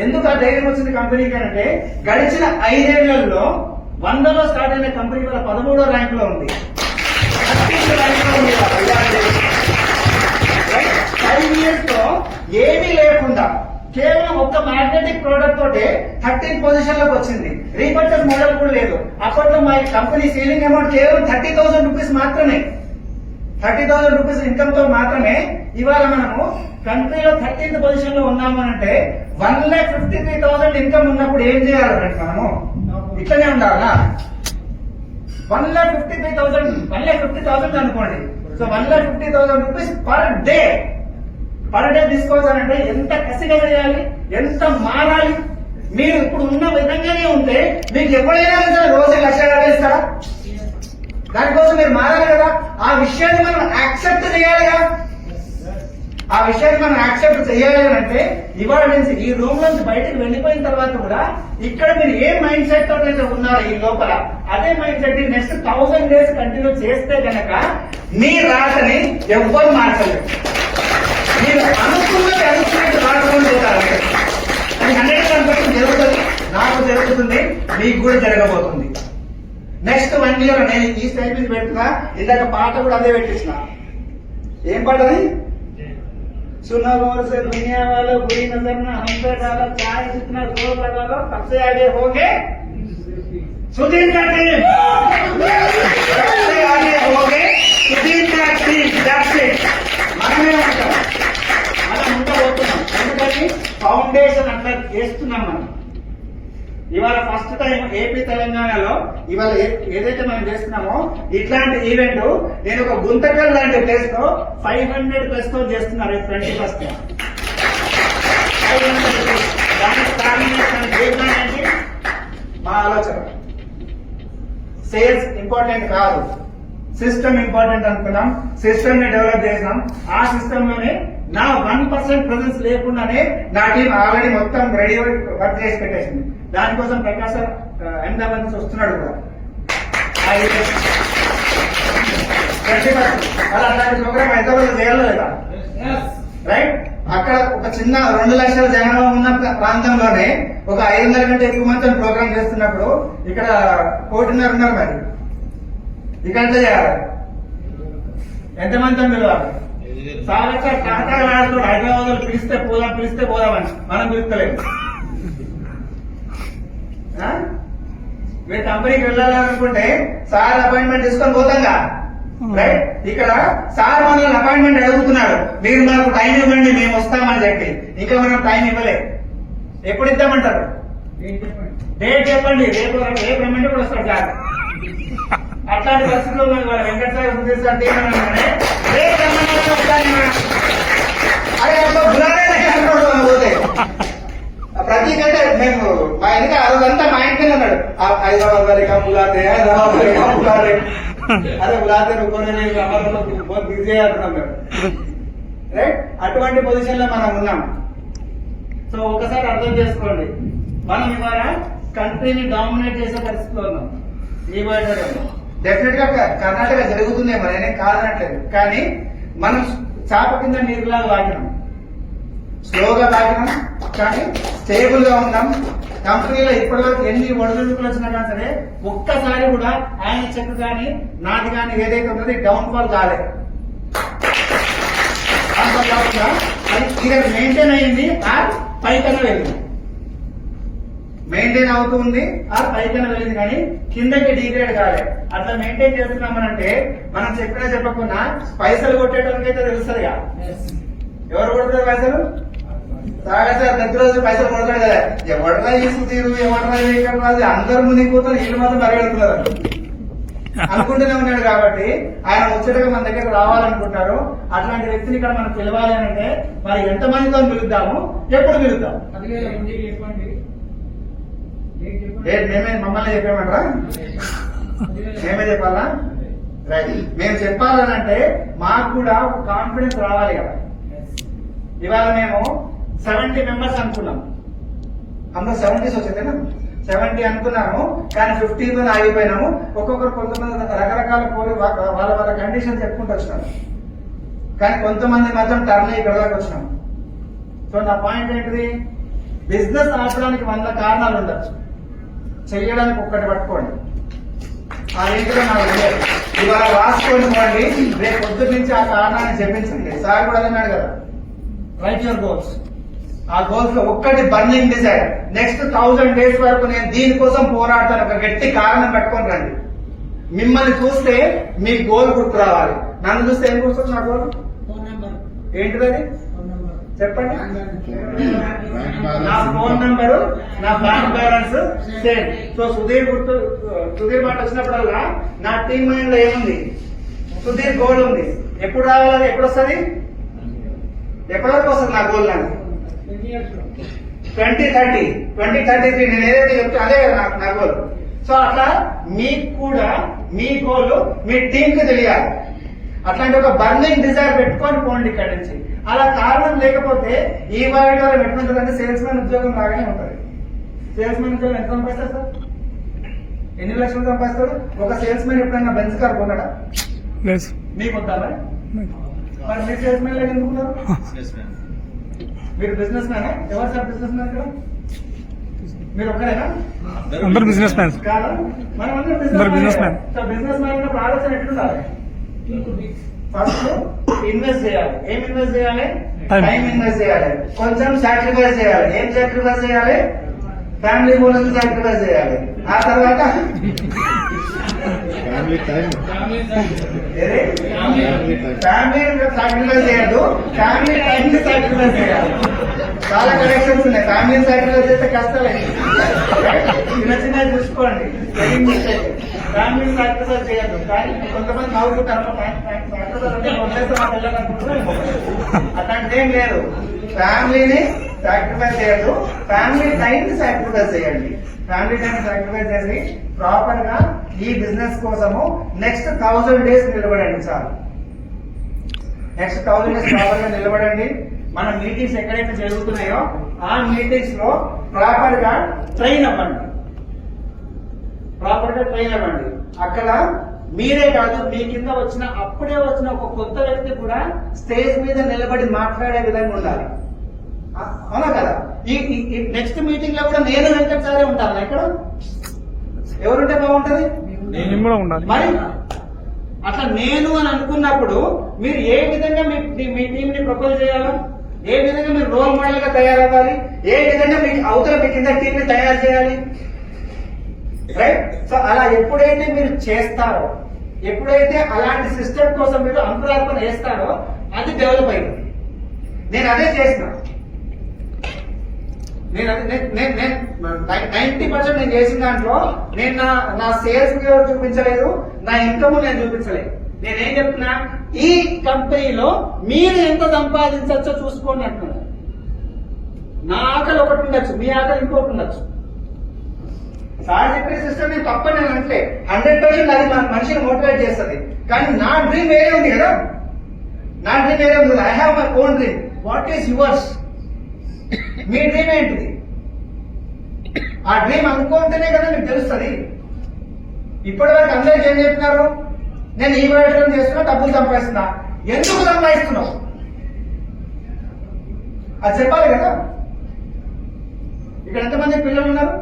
ఎందుకు ఆ ధైర్యం వచ్చింది కంపెనీకి అంటే గడిచిన 5 ఏళ్లలో 100లో స్టార్ట్ అయిన కంపెనీ వల్ల 13వ ర్యాంక్ లో ఉంది, 13th ర్యాంక్ లో ఉంది. 5 years లో ఏమీ లేకుండా కేవలం ఒక్క మ్యాగ్నెటిక్ ప్రోడక్ట్ తోటే 13th పొజిషన్ లోకి వచ్చింది. రీపర్చేస్ మోడల్ కూడా లేదు. అప్పట్లో మా కంపెనీ సీలింగ్ అమౌంట్ కేవలం 30,000 రూపీస్ మాత్రమే. 30,000 రూపీస్ ఇన్కమ్ తో మాత్రమే ఇవాళ మనము కంట్రీలో 13th పొజిషన్ లో ఉన్నామనంటే 1,53,000 ఇన్కమ్ ఉన్నప్పుడు ఏం చేయాలి ఫ్రెండ్స్? మనము ఇట్లనే ఉండాలా? 1,50,000 అనుకోండి. సో 1,50,000 రూపీస్ పర్ డే తీసుకోవాలంటే ఎంత కసిగా చేయాలి, ఎంత మారాలి? మీరు ఇప్పుడు ఉన్న విధంగానే ఉంటే మీకు ఎవరైనా సరే రోజు 1,50,000 ఇస్తారా? దానికోసం మీరు మారాలి కదా. ఆ విషయాన్ని మనం యాక్సెప్ట్ చేయాలిగా. ఆ విషయాన్ని మనం యాక్సెప్ట్ చేయాలి అంటే ఇవాళ నుంచి ఈ రూమ్ నుంచి బయటకు వెళ్ళిపోయిన తర్వాత కూడా ఇక్కడ మీరు ఏ మైండ్ సెట్ తో అయితే ఉన్నారో ఈ లోపల అదే mind set next 1000 days continue చేస్తే గనక మీ రాతని ఎవ్వరు మార్చలేదు. మీరు అనుకున్నట్టు రాకుండా పోతారు. అది 100% జరుగుతుంది. నాకు జరుగుతుంది, మీకు కూడా జరగబోతుంది. నెక్స్ట్ 1 year నేను ఈ స్టైల్ మీద పెడుతున్నా. ఇందాక పాట కూడా అదే పెట్టించిన. ఏం పాట అది? सुनो गौर से दुनिया वालों, बुरी नजर ना हम पे डालो, चाहे जितना जोर लगा लो, सबसे आगे होगे सुधीर का टीम, सबसे आगे होगे सुधीर का टीम. మనమే ఉంటాం, మనం ఉండబోతున్నాం. ఎందుకని ఫౌండేషన్ అట్లా చేస్తున్నాం మనం. ఇవాళ ఫస్ట్ టైం ఏపీ తెలంగాణలో ఇవాళ ఏదైతే మనం చేస్తున్నామో ఇట్లాంటి ఈవెంట్ నేను ఒక గుంతకల్ లాంటి ప్లేస్ తో 500+ తో చేస్తున్నారు 21st. దానికి కారణం మా ఆలోచన. సేల్స్ ఇంపార్టెంట్ కాదు, సిస్టమ్ ఇంపార్టెంట్ అనుకున్నాం. సిస్టమ్ ని డెవలప్ చేసినాం. ఆ సిస్టమ్ లోనే నా 1% ప్రెసెన్స్ లేకుండానే నా టీం ఆల్రెడీ మొత్తం రెడీ వర్క్ చేసి పెట్టేసింది. దానికోసం ప్రకాశ్ అహ్మదాబాద్ నుంచి వస్తున్నాడు కూడా. అలాంటి ప్రోగ్రామ్ హైదరాబాద్ చేయాలి లేదా? రైట్. అక్కడ ఒక చిన్న 2 లక్షల జనాభా ఉన్న ప్రాంతంలోనే ఒక 500 కంటే ఎక్కువ మంది ప్రోగ్రామ్ చేస్తున్నప్పుడు ఇక్కడ 1.5 ఉన్నారు. మరి ఇక్కడ చేయాలి ఎంతమంది పిలవాలి? చాలా టాటాడు హైదరాబాద్ లో పిలిస్తే పోదామని మనం పిలుస్తలేదు. మీరు కంపెనీకి వెళ్ళాలనుకుంటే సార్ అపాయింట్మెంట్ తీసుకొని పోతాంగా. రైట్. ఇక్కడ సార్ మనల్ని అపాయింట్మెంట్ అడుగుతున్నాడు, మీరు మాకు టైం ఇవ్వండి మేము వస్తామని చెప్పి. ఇంకా మనం టైం ఇవ్వలేదు. ఎప్పుడు ఇద్దామంటారు? డేట్ చెప్పండి. రేపు రమ్మంటే కూడా వస్తాడు సార్. అట్లాంటి పరిస్థితుల్లో వాళ్ళ వెంకటసాయి సుధీర్ సార్ రేపు రమ్మంటే అరే పోతే ప్రతి కంటే మేము మా వెనక ఆ రోజంతా మా ఇంటికి ఉన్నాడు. హైదరాబాద్ వారి బులాతే, హైదరాబాద్ వారి బులాతే. అదే బులాతే బిజీ అంటున్నాం మేము. రైట్. అటువంటి పొజిషన్ లో మనం ఉన్నాం. సో ఒకసారి అర్థం చేసుకోండి, మనం ఇవాళ కంట్రీని డామినేట్ చేసే పరిస్థితిలో ఉన్నాం. ఈ బయట డెఫినెట్ గా కర్ణాటక జరుగుతుందేమో, నేనేం కాదనట్లేదు. కానీ మనం చాప కింద నీరులాగా వాగినాం, స్లోగా తాగినాం, కానీ స్టేబుల్ గా ఉన్నాం. కంపెనీలో ఇప్పటివరకు ఎన్ని ఒడిదుడుకులు వచ్చినా కానీ సరే ఒక్కసారి కూడా ఆయన చెక్ కానీ నాది కానీ ఏదైతే ఉన్నది డౌన్ ఫాల్ కాలేదు. కాకుండా అది ఇది మెయింటైన్ అయ్యింది, ఆర్ పైకన్నా వెళ్ళింది. మెయింటైన్ అవుతుంది, ఆర్ పైకన్నా వెళ్ళింది, కానీ కిందకి డిగ్రేడ్ కాలేదు. అట్లా మెయింటైన్ చేస్తున్నామనంటే మనం చెప్పినా చెప్పకుండా పైసలు కొట్టేటోళ్ళకైతే తెలుస్తుంది కదా. ఎవరు కొడతారు పైసలు? సాగా సార్ ప్రతిరోజు పైసలు కొడతాడు కదా. ఎవడరా ఈ సుధీరు, ఎవడరా ఇక్కడ రాదు, అందరు మునిగిపోతారు, వీళ్ళు మాత్రం పరిగెడుతున్నారు అనుకుంటూనే ఉన్నాడు. కాబట్టి ఆయన ముచ్చటగా మన దగ్గర రావాలనుకుంటారు. అట్లాంటి వ్యక్తిని ఇక్కడ మనం పిలవాలి అంటే మరి ఎంతమందితో పిలుద్దాము, ఎప్పుడు పిలుద్దాం? మేమే మమ్మల్ని చెప్పామంటారా? మేమే చెప్పాలా? రైట్. మేము చెప్పాలనంటే మాకు కూడా ఒక కాన్ఫిడెన్స్ రావాలి కదా. ఇవాళ మేము 70 మెంబర్స్ అనుకున్నాం. అందరూ 70s వచ్చిందేనా? 70 అనుకున్నాము, కానీ 15తో ఆగిపోయినాము. ఒక్కొక్కరు కొంతమంది రకరకాల వాళ్ళ కండిషన్ చెప్పుకుంటూ వచ్చినారు. కానీ కొంతమంది మాత్రం టర్న్ ఇక్కడ దాకా వచ్చినాం. సో నా పాయింట్ ఏంటిది? బిజినెస్ ఆపడానికి 100 కారణాలు ఉండొచ్చు, చెయ్యడానికి ఒక్కటి పట్టుకోండి. ఆ రీతిలో నాకు తెలియదు. ఇవాళ రాసుకొని పోండి, రేపు పొద్దు నుంచి ఆ కారణాన్ని చెప్పించండి. సార్ కూడా అన్నాడు కదా, రైట్ యువర్ గోల్స్. ఆ గోల్స్ లో ఒక్కటి బర్నింగ్ డిజైర్. నెక్స్ట్ 1000 days వరకు నేను దీనికోసం పోరాడతాను. ఒక గట్టి కారణం పెట్టుకొని రండి. మిమ్మల్ని చూస్తే మీ గోల్ గుర్తు రావాలి. నన్ను చూస్తే ఏం గుర్తుంది? నా గోల్ ఏంటిది? చెప్పండి. నా ఫోన్ నంబరు, నా bank balance same. So Sudheer మాట వచ్చినప్పుడల్లా నా టీమ్ మైండ్ లో ఏముంది? సుధీర్ గోల్ ఉంది. ఎప్పుడు రావాలి? ఎప్పుడు వస్తుంది? ఎప్పటి వరకు వస్తుంది నా గోల్? నాకు 2033 నేను ఏదైతే చెప్తే అదే కదా నా గోల్. సో అట్లా మీకు కూడా మీ గోల్ మీ టీమ్ కి తెలియాలి. అట్లాంటి ఒక బర్నింగ్ డిజైర్ పెట్టుకొని పోండి ఇక్కడి నుంచి. అలా కారణం లేకపోతే ఈ వారిలో ఎట్లుంటుందంటే సేల్స్ మ్యాన్ ఉద్యోగం లాగానే ఉంటుంది. సేల్స్ మ్యాన్ ఉద్యోగం ఎంత సంపాదిస్తారు సార్? ఎన్ని లక్షలు సంపాదిస్తారు? ఒక సేల్స్ మ్యాన్ ఎప్పుడైనా బెంచ్ కార్ కొన్నాడా? మీకు వద్దా? మరి మీరు సేల్స్ మ్యాన్ లాగా ఎందుకున్నారు? మీరు బిజినెస్ మ్యాన్? ఎవరు సార్ బిజినెస్ మ్యాన్ ఇక్కడ? మీరు ఒక్కరేనా? అందరు బిజినెస్ మ్యాన్ కాదా? మనం అందరూ business man. So business man ఉన్నప్పుడు ఆలోచన ఎట్లుండాలి? ఫస్ట్ ఇన్వెస్ట్ చేయాలి. ఏం ఇన్వెస్ట్ చేయాలి? టైం ఇన్వెస్ట్ చేయాలి. కొంచెం సాక్రిఫైస్ చేయాలి. ఏం సాక్రిఫైస్ చేయాలి? ఫ్యామిలీ గురించి సాక్రిఫైస్ చేయాలి. ఆ తర్వాత ఫ్యామిలీ సాక్రిఫైస్ చేయద్దు, ఫ్యామిలీ టైం ని సాక్రిఫైస్ చేయాలి. చాలా కనెక్షన్స్ ఉన్నాయి. ఫ్యామిలీని సాక్రిఫైస్ చేస్తే కష్టాలే. చిన్న చిన్న చూసుకోండి. ఫ్యామిలీని సాక్రిఫైస్ చేయద్దు. కానీ కొంతమంది నవ్వుకుంటారు, అట్లాంటిది ఏం లేదు. ఫ్యామిలీని సాక్రిఫైస్ చేయద్దు, ఫ్యామిలీ టైం ని సాక్రిఫైస్ చేయండి. ఫ్యామిలీ టైం సాక్రిఫైస్ చేసి ప్రాపర్ గా ఈ బిజినెస్ కోసము నెక్స్ట్ 1000 days నిలబడండి. చాలు. నెక్స్ట్ 1000 days ప్రాపర్ గా నిలబడండి. మన మీటింగ్స్ ఎక్కడైతే జరుగుతున్నాయో ఆ మీటింగ్స్ లో ప్రాపర్ గా ట్రైన్ అవ్వండి. అక్కడ మీరే కాదు, మీ కింద అప్పుడే వచ్చిన ఒక కొత్త వ్యక్తి కూడా స్టేజ్ మీద నిలబడి మాట్లాడే విధంగా ఉండాలి. అవునా కదా? ఈ నెక్స్ట్ మీటింగ్ లో కూడా నేను వెంకట్ సారే ఉంటాను. ఇక్కడ ఎవరుంటే బాగుంటది? మరి అట్లా నేను అని అనుకున్నప్పుడు మీరు ఏ విధంగా మీ టీం ని ప్రపోజ్ చేయాలా? ఏ విధంగా మీరు రోల్ మోడల్ గా తయారవ్వాలి? ఏ విధంగా మీకు అవతల మీ కింద టీం ని తయారు చేయాలి? రైట్. సో అలా ఎప్పుడైతే మీరు చేస్తారో, ఎప్పుడైతే అలాంటి సిస్టమ్ కోసం మీరు అంకురార్పణ వేస్తారో అది డెవలప్ అయింది. నేను అదే చేసిన. నేను 90% నేను చేసిన దాంట్లో నేను నా సేల్స్ చూపించలేదు, నా ఇన్కమ్ నేను చూపించలేదు. నేనేం చెప్తున్నా, ఈ కంపెనీలో మీరు ఎంత సంపాదించవచ్చో చూసుకోండి అంటున్నా. నా ఆకలి ఒకటి ఉండొచ్చు, మీ ఆకలి ఇంకొకటి ఉండొచ్చు. సార్ చెప్పే సిస్టమ్ నేను తప్పని నేను అంటే 100% అది మనిషిని మోటివేట్ చేస్తుంది. కానీ నా డ్రీమ్ వేరే ఉంది కదా. నా డ్రీమ్ వేరే ఉంది. I have my own dream. What is yours? Me dream ఏంటిది? ఆ డ్రీమ్ అనుకుంటేనే కదా మీకు తెలుస్తుంది. ఇప్పటి వరకు అందరికి ఏం చెప్తున్నారు? నేను ఈ వ్యాపారం చేస్తున్నా, డబ్బులు సంపాదిస్తున్నా. ఎందుకు సంపాదిస్తున్నావు? అది చెప్పాలి కదా. ఇక్కడ ఎంతమంది పిల్లలు ఉన్నారు?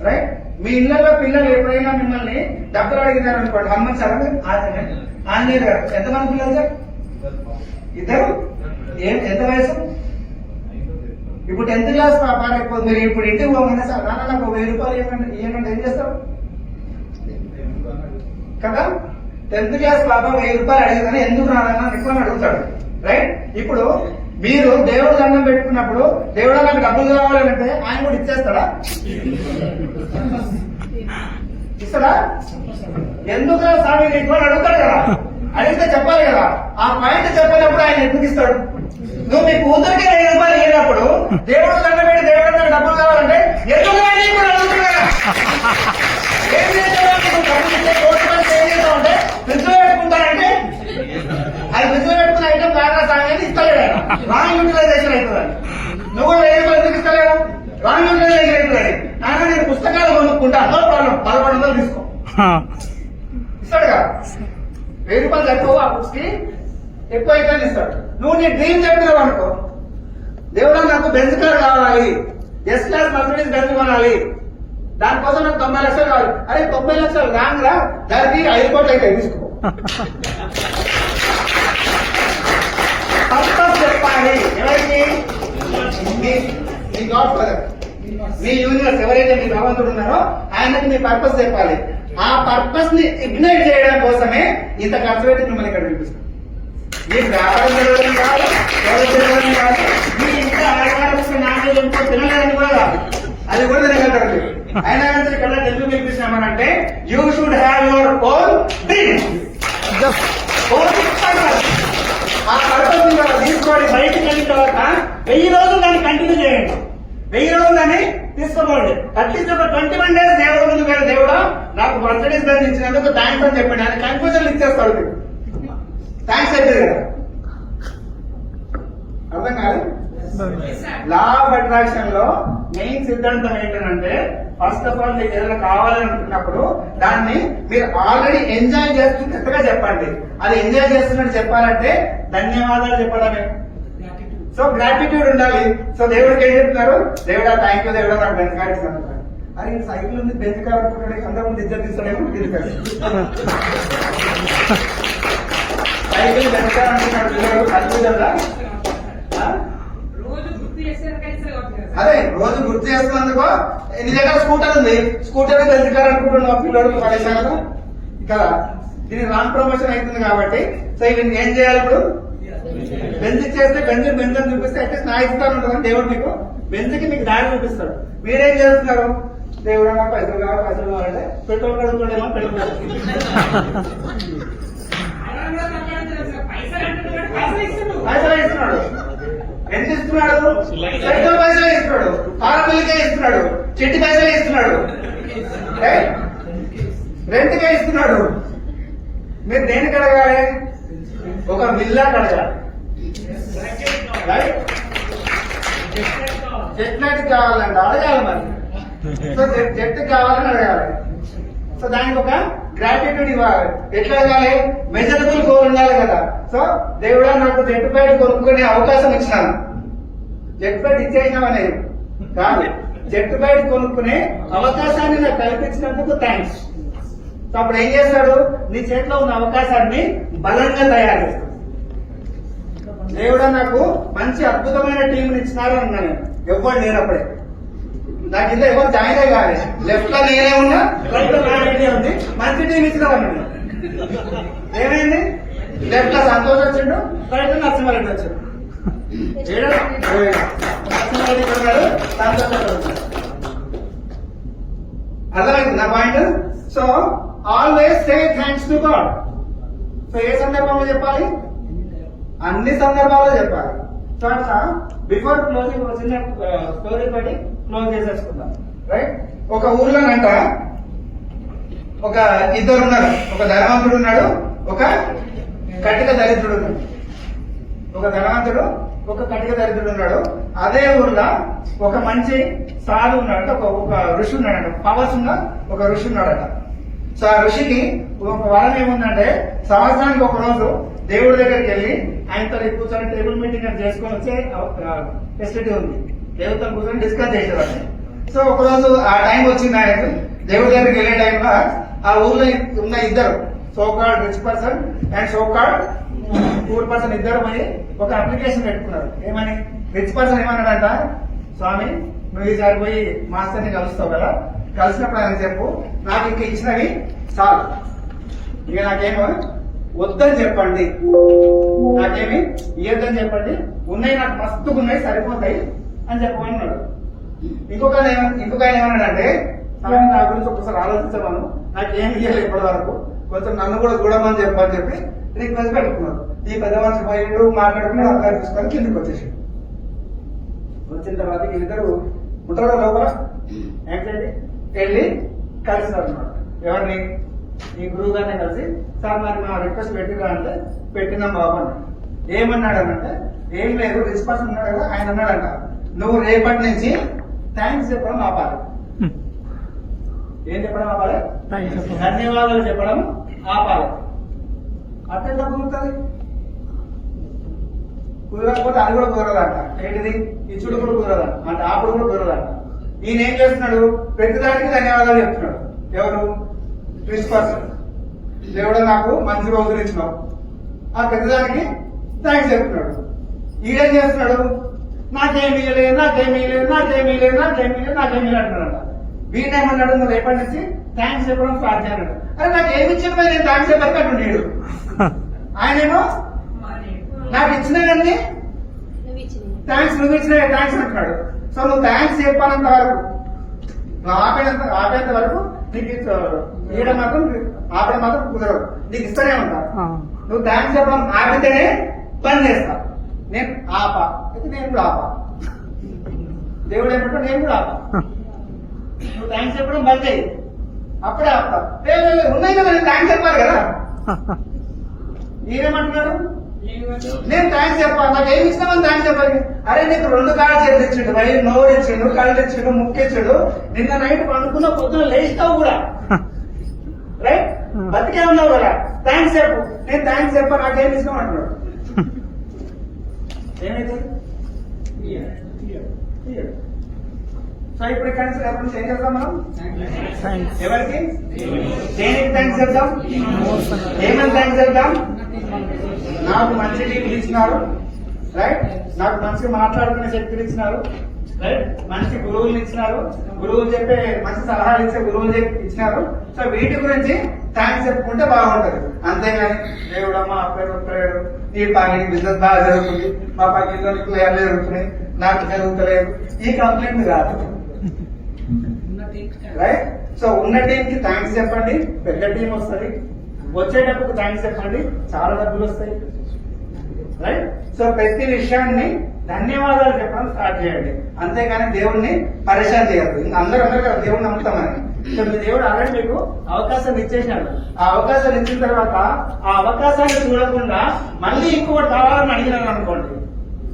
రైట్. మీ ఇళ్లలో పిల్లలు ఎప్పుడైనా మిమ్మల్ని డబ్బులు అడిగినారు అనుకోండి, హనుమంత్ సార్ ఆంజనేయులు గారు, ఎంతమంది పిల్లలు సార్? ఇద్దరు. ఎంత వయసు? ఇప్పుడు 10th క్లాస్ పాప. మీరు ఇప్పుడు ఇంటికి పోగానే సార్ నాన్న నాకు 1000 రూపాయలు ఇవ్వమంటే ఏం చేస్తారు కదా? 10th క్లాస్ పాప 1000 రూపాయలు అడిగితే ఎందుకు రానన్నా ఎక్కువ అడుగుతాడు. రైట్. ఇప్పుడు మీరు దేవుడు దండం పెట్టుకున్నప్పుడు దేవుడు నాకు డబ్బులు కావాలంటే ఆయన కూడా ఇచ్చేస్తాడా? ఇస్తాడా? ఎందుకు సార్ ఎక్కువ అడుగుతాడు కదా. అడిగితే చెప్పాలి కదా. ఆ పాయింట్ చెప్పినప్పుడు ఆయన ఎందుకు ఇస్తాడు? నువ్వు మీ కూతురికి 1000 రూపాయలు ఇవ్వనప్పుడు దేవుడు దండం పెట్టి దేవుడు నాకు డబ్బులు కావాలంటే ఎందుకు అడుగుతున్నా? ఏం చేస్తావు? డబ్బులు ఇచ్చే కోర్టు ఏం చేస్తావు అంటే ఫ్రిడ్జ్ లో పెట్టుకుంటానంటే అది ఫ్రిడ్జ్ లో పెట్టుకున్న ఐటమ్ బాగా సాగానే ఇస్తలేడు. రాంగ్ యూటిలైజేషన్ అవుతుందని. నువ్వు 1000 రూపాయలు ఎందుకు ఇస్తలేవు? రాంగ్ యూటిలైజేషన్ అవుతుందని. నాన్న నేను పుస్తకాలు కొనుక్కుంటా, నో ప్రాబ్లం, 1100 తీసుకో. ఇస్తాడు కదా. 1000 రూపాయలు సరిపోవు, ఆ బుక్స్ కి ఎక్కువ అయితే ఇస్తాడు. నువ్వు నీ డ్రీమ్ చెప్పినావు అనుకో, దేవుడా నాకు బెంజ్ కార్ కావాలి, ఎస్ క్లాస్ మర్సిడీస్ బెంజ్ కొనాలి, దానికోసం నాకు 90 లక్షలు కావాలి. అరే 90 లక్షలు రాంగ్ రా, దానికి 5 కోట్లు అయితే తీసుకో. పర్పస్ చెప్పాలి. ఎవరికి? మీ గాడ్ ఫాదర్, మీ యూనివర్స్ ఎవరైతే మీ భగవంతుడు ఉన్నారో ఆయనకి మీ పర్పస్ చెప్పాలి. ఆ పర్పస్ ని ఇగ్నైట్ చేయడం కోసమే ఇంత ఖర్చు పెట్టి మిమ్మల్ని ఇక్కడ పిలిపిస్తాం. మీకు వ్యాపారం జరగడం కాదు, జరగడం కాదు, మీ ఇంకా ఆడవాళ్ళు నాణ్యత ఇంకో తినలేదని కూడా కాదు, అది కూడా తినగలరు. అయినా కానీ ఇక్కడ ఎందుకు పిలిపిస్తున్నామనంటే you should have your own dream. ఆ పర్పస్ తీసుకోండి. బయటకు వెళ్ళిన తర్వాత 1000 రోజులు దాన్ని కంటిన్యూ చేయండి. 1000 రోజులు దాన్ని తీసుకోండి. అట్లీస్ట్ ఒక 21 days దేవుడు ముందు కానీ దేవుడా నాకు మర్సిడీస్ బెంజ్ ఇచ్చినందుకు థ్యాంక్స్ అని చెప్పండి. ఆయన కన్ఫ్యూజన్ ఇచ్చేస్తాడు. థ్యాంక్స్ అయితే కదా, అర్థం కాదు. లా ఆఫ్ అట్రాక్షన్ లో మెయిన్ సిద్ధాంతం ఏంటంటే ఫస్ట్ ఆఫ్ ఆల్ మీకు ఏదైనా కావాలని అనుకున్నప్పుడు దాన్ని మీరు ఆల్రెడీ ఎంజాయ్ చేస్తున్నట్టుగా చెప్పండి. అది ఎంజాయ్ చేస్తున్నట్టు చెప్పాలంటే ధన్యవాదాలు చెప్పడమే. సో గ్రాటిట్యూడ్ ఉండాలి. సో దేవుడికి ఏం చెప్తున్నారు? దేవుడా థ్యాంక్ యూ దేవుడా నాకు బెంజ్ కార్ ఇస్తాను. అది సైకిల్ ఉంది బెంజ్ కార్ అనుకుంటాడు, అందరూ ముందు ఇద్దరు తీస్తాడేమో సైకిల్ బెంజ్ కార్ అనుకున్నాడు పిల్లలు కన్ఫ్యూజన్లా. అదే రోజు గుర్తు చేస్తున్నందుకో నీ దగ్గర స్కూటర్ ఉంది, స్కూటర్ బెంజ్ కార్ అనుకుంటున్నావు పిల్లడు పడేసాను కదా. దీని రాంగ్ ప్రమోషన్ అవుతుంది కాబట్టి సో ఇవి ఏం చేయాలి? ఇప్పుడు బెంజ్ చేస్తే బెంజ్ అని చూపిస్తే అయితే నా ఇస్తాను ఉంటుంది దేవుడు. మీకు బెంజ్కి మీకు దారి చూపిస్తాడు. మీరేం చేస్తున్నారు? దేవుడు నాకు పైసలు కావాలంటే పెట్రోల్ కడుగుతాడేమో పెట్రోల్ పైసలు ఇస్తున్నాడు. ఎంత ఇస్తున్నాడు? పెట్రోల్ పైసలు ఇస్తున్నాడు, పాలపిల్లకే ఇస్తున్నాడు, చెట్టు పైసలే ఇస్తున్నాడు, రెంట్కే ఇస్తున్నాడు. మీరు దేనికి అడగాలి? ఒక విల్లా అడగాలి. చెట్లకి కావాలంటే అడగాలి. మరి సో చెట్టు కావాలని అడగాలి. సో దానికి ఒక గ్రాటిట్యూడ్ ఇవ్వాలి. ఎట్లా అడగాలి? మెజరబుల్ గోల్ ఉండాలి కదా. సో దేవుడా నాకు చెట్టు బయట కొనుక్కునే అవకాశం ఇచ్చినాను. చెట్టు బయట ఇచ్చేసినామనే కాదు, చెట్టు బయట కొనుక్కునే అవకాశాన్ని నాకు కల్పించినందుకు థ్యాంక్స్. సో అప్పుడు ఏం చేస్తాడు? నీ చేతిలో ఉన్న అవకాశాన్ని బలంగా తయారు చేస్తాడు. దేవుడా నాకు మంచి అద్భుతమైన టీంని ఇచ్చినారు అన్నా నేను. ఎవ్వరు లేనప్పుడే నా కింద ఎవరు జాయిన్ అయ్యాలి. లెఫ్ట్ లో నేనే ఉన్నా, రైట్ లో నా ఐడియా ఉంది. మంచి టీం ఇచ్చినామన్నా. ఏమైంది? లెఫ్ట్ లో సంతోష్ వచ్చిండు, రైట్ లో నరసింహారెడ్డి వచ్చాడు. నరసింహారెడ్డి ఉన్నాడు, సంతోష్ వచ్చాడు. అర్థమైంది నా point? So always say thanks to God. So ఏ సందర్భంలో చెప్పాలి? అన్ని సందర్భాల్లో చెప్పాలి. సో అట్లా బిఫోర్ క్లోజింగ్ ఒక చిన్న స్టోరీ పడి క్లోజ్ చేసేసుకుందాం. రైట్? ఒక ఊర్లోనంట ఒక ఇద్దరు ఉన్నారు. ఒక ధనవంతుడు ఉన్నాడు, ఒక కటిక దరిద్రుడు ఉన్నాడు. ఒక ధనవంతుడు, ఒక కటిక దరిద్రుడు ఉన్నాడు. అదే ఊర్లో ఒక మంచి సాధు ఉన్నాడట, ఒక ఋషి ఉన్నాడట. పవర్స్ ఉన్న ఒక ఋషి ఉన్నాడట. సో ఆ ఋషికి ఒక వరం ఏముందంటే సంవత్సరానికి ఒక రోజు దేవుడి దగ్గరికి వెళ్ళి ఆయనతో కూర్చొని టేబుల్ మీటింగ్ అని చేసుకొని వచ్చే ఫెసిలిటీ ఉంది. దేవుడితో కూర్చొని డిస్కస్ చేసేవాడిని. సో ఒక రోజు ఆ టైం వచ్చింది ఆయనకు. దేవుడి దగ్గరికి వెళ్ళే టైంలో ఆ ఊర్లో ఉన్న ఇద్దరు so called rich person and so called poor person ఇద్దరు పోయి ఒక అప్లికేషన్ పెట్టుకున్నారు. ఏమని? రిచ్ పర్సన్ ఏమన్నాడంట, స్వామి నువ్వు ఈసారి పోయి మాస్టర్ని కలుస్తావు కదా, కలిసినప్పుడు ఆయన చెప్పు నాకు ఇంక ఇచ్చినవి చాలు, ఇక నాకేమో వద్దని చెప్పండి, నాకేమి ఇయ్యొద్దని చెప్పండి, ఉన్నాయి నాకు మస్తుగా ఉన్నాయి సరిపోతాయి అని చెప్పమన్నాడు. ఇంకొక ఆయన ఏమన్నాడంటే స్వామి నా గురించి ఒకసారి ఆలోచించమను, నాకేం ఇయ్యాలి ఇప్పటి వరకు, కొంచెం నన్ను కూడా చూడమని చెప్పని చెప్పి రిక్వెస్ట్ పెట్టుకున్నారు. ఈ పెద్ద మనిషి పోయిండు, మాట్లాడుకున్నాడు, అక్కడ చూసుకొని కిందికి వచ్చేసి వచ్చిన తర్వాత వీళ్ళిద్దరు ఉంటారు లోపల ఏంటండి వెళ్ళి కలిసినారు అన్నమాట. ఎవరిని? ఈ గురువు గారిని కలిసి సార్ మరి మా రిక్వెస్ట్ పెట్టిరా అంటే పెట్టినాం బాబు అన్నాడు. ఏమన్నాడనంటే ఏం లేదు, రిచ్ పర్సన్ ఉన్నాడు కదా ఆయన అన్నాడంట నువ్వు రేపటి నుంచి థ్యాంక్స్ చెప్పడం ఆపాలి. ఏం చెప్పడం ఆపాలి? ధన్యవాదాలు చెప్పడం ఆపాలి. అట్లా కుదురుతుంది. కుదరకపోతే అది కూడా కుదరదంట. ఏంటిది? ఇచ్చుడు కూడా కుదరదంట, అంటే ఆపుడు కూడా కుదరదంట. ఈయన ఏం చేస్తున్నాడు? ప్రతిదానికి ధన్యవాదాలు చెప్తున్నాడు. ఎవరు? Twist person. దేవుడు నాకు మంచి రోజులు ఇచ్చినావు, ఆ ప్రతిదానికి థ్యాంక్స్ చెప్తున్నాడు. ఈడేం చేస్తున్నాడు? నాకేమీ లేదు, నాకేమీ లేదు, నాకేమీ లేదు, నాకేమీ లేదు, నాకేమీ లేదు అంటున్నాడు. వీడేమన్నాడు? నువ్వు రేపటి నుంచి థ్యాంక్స్ చెప్పడం స్టార్ట్ చేయన్నాడు. అరే నాకు ఏమి ఇచ్చిన నేను థ్యాంక్స్ చెప్పాలి అంటున్నాడు. ఆయనేమో నాకు ఇచ్చినవన్నీ థ్యాంక్స్, నువ్వు ఇచ్చిన థ్యాంక్స్ అంటున్నాడు. సో నువ్వు థ్యాంక్స్ చెప్పానంత వరకు, నువ్వు ఆపేంత వరకు నీకు ఇవ్వడం మాత్రం ఆపడం మాత్రం కుదరదు. నీకు ఇస్తూనే ఉంటా. నువ్వు థ్యాంక్స్ చెప్పడం ఆపితేనే పని చేస్తా. నేను ఆపా అయితే నేను కూడా ఆపా. దేవుడు ఏమంటా? నేను కూడా ఆపా. నువ్వు థ్యాంక్స్ చెప్పడం బంద్ చేయి, అప్పుడే ఆపుతా. ఉన్నాయి కదా, నేను థ్యాంక్స్ చెప్పాలి కదా. నేనేమంటున్నాడు? నేను థ్యాంక్స్ చెప్పాలి. నాకు ఏమి ఇచ్చినామని థ్యాంక్స్ చెప్పాలి. అరే నీకు 2 కాళ్ళు చేతులు ఇచ్చిండు, నోరు ఇచ్చిండు, కళ్ళు ఇచ్చిండు, ముక్కు ఇచ్చిండు. నిన్న నైట్ పండుకున్న పొద్దున లేస్తావు కూడా, రైట్? బతికే ఉన్నావు కదా. థ్యాంక్స్ చెప్పు. నేను థ్యాంక్స్ చెప్పా, నాకేం ఇష్టం అంటున్నాడు. ఏమైతే సో ఇప్పుడు ఇక్కడ నుంచి రేపటి నుంచి ఏం చేద్దాం మనం? ఎవరికి దేనికి థ్యాంక్స్ చెప్దాం? ఏమని థ్యాంక్స్ చెప్దాం? నాకు మంచి టీవీలు ఇచ్చినారు, రైట్? నాకు మంచి మాట్లాడుకునే శక్తులు ఇచ్చినారు, రైట్? మంచి గురువులు ఇచ్చినారు, గురువులు చెప్పే మంచి సలహాలు ఇచ్చే గురువులు ఇచ్చినారు. సో వీటి గురించి థ్యాంక్స్ చెప్పుకుంటే బాగుంటది. అంతేగాని దేవుడమ్మా అప్పుడు నీ పని బిజినెస్ బాగా జరుగుతుంది, మా పక్కన క్లియర్ జరుగుతున్నాయి, నాకు జరుగుతలేదు, ఈ కంప్లైంట్ కాదు, రైట్? సో ఉన్న టీం కి థ్యాంక్స్ చెప్పండి, పెద్ద టీం వస్తుంది. వచ్చేటప్పుడు థ్యాంక్స్ చెప్పండి, చాలా డబ్బులు వస్తాయి, రైట్? సో ప్రతి విషయాన్ని ధన్యవాదాలు చెప్పడం స్టార్ట్ చేయండి. అంతేగాని దేవుణ్ణి పరిచయం చేయద్దు. ఇంకా అందరూ కదా దేవుణ్ణి నమ్ముతామని. సో మీ దేవుడు ఆల్రెడీ మీకు అవకాశం ఇచ్చేసినాడు. ఆ అవకాశం ఇచ్చిన తర్వాత ఆ అవకాశాన్ని చూడకుండా మళ్ళీ ఇంకొకటి కావాలని అడిగినాను అనుకోండి.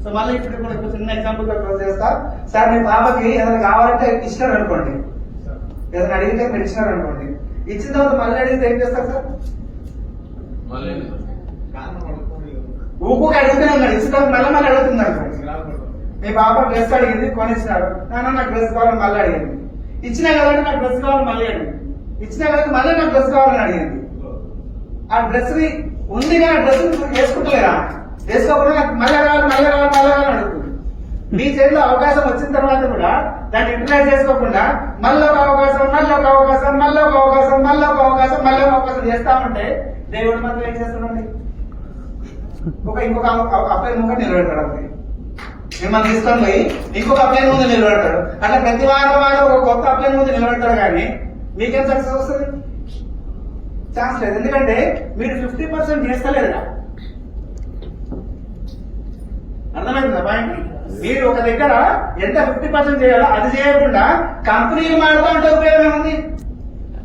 సో మళ్ళీ ఇప్పుడు కూడా చిన్న ఎగ్జాంపుల్ గా క్లోజ్ చేస్తా. సార్ మీ పాపకి ఏదైనా కావాలంటే ఇచ్చినారు అనుకోండి, ఏదైనా అడిగితే మీరు ఇచ్చినారు అనుకోండి. ఇచ్చిన తర్వాత మళ్ళీ అడిగితే ఏం చేస్తారు సార్? ఊపుకి అడుగుతూనే ఉన్నాడు. ఇచ్చిన తర్వాత మళ్ళీ అడుగుతుంది అనుకోండి. మీ పాప డ్రెస్ అడిగింది, కొనిచ్చినారు. నాన్న నాకు డ్రెస్ కావాలని మళ్ళీ అడిగింది. ఇచ్చినా కదంటే నాకు డ్రెస్ కావాలని మళ్ళీ అడిగింది. ఇచ్చినా కదంటే మళ్ళీ నాకు డ్రెస్ కావాలని అడిగింది. ఆ డ్రెస్ ని ఉంది కానీ ఆ డ్రెస్ వేసుకుంటలేరా? వేసుకోకుండా నాకు మళ్ళీ కావాలి మళ్ళీ కావాలి మళ్ళీ కావాలని అడుగుతుంది. మీ చేతిలో అవకాశం వచ్చిన తర్వాత కూడా దాన్ని యూటిలైజ్ చేసుకోకుండా మళ్ళీ ఒక అవకాశం, మళ్ళీ ఒక అవకాశం, మళ్ళీ ఒక అవకాశం, మళ్ళీ ఒక అవకాశం, మళ్ళీ ఒక అవకాశం చేస్తా ఉంటే దేవుడు మాత్రం ఏం చేస్తున్నాండి? ఇంకొక అబ్బాయి ముందు నిలబెడతాడు. అబ్బాయి మిమ్మల్ని తీసుకొని పోయి ఇంకొక అబ్బాయి ముందు నిలబెడతాడు. అట్లా ప్రతి వారం ఒక కొత్త అబ్బాయి ముందు నిలబెడతాడు. కానీ మీకేం సక్సెస్ వస్తుంది? ఛాన్స్ లేదు. ఎందుకంటే మీరు 50% చేస్తలేదురా. అర్థమైందా పాయింట్? మీరు ఒక దగ్గర ఎంత 50% చేయాలో అది చేయకుండా కంపెనీలు మారుతూ ఉంటే ఉపయోగం ఉంది.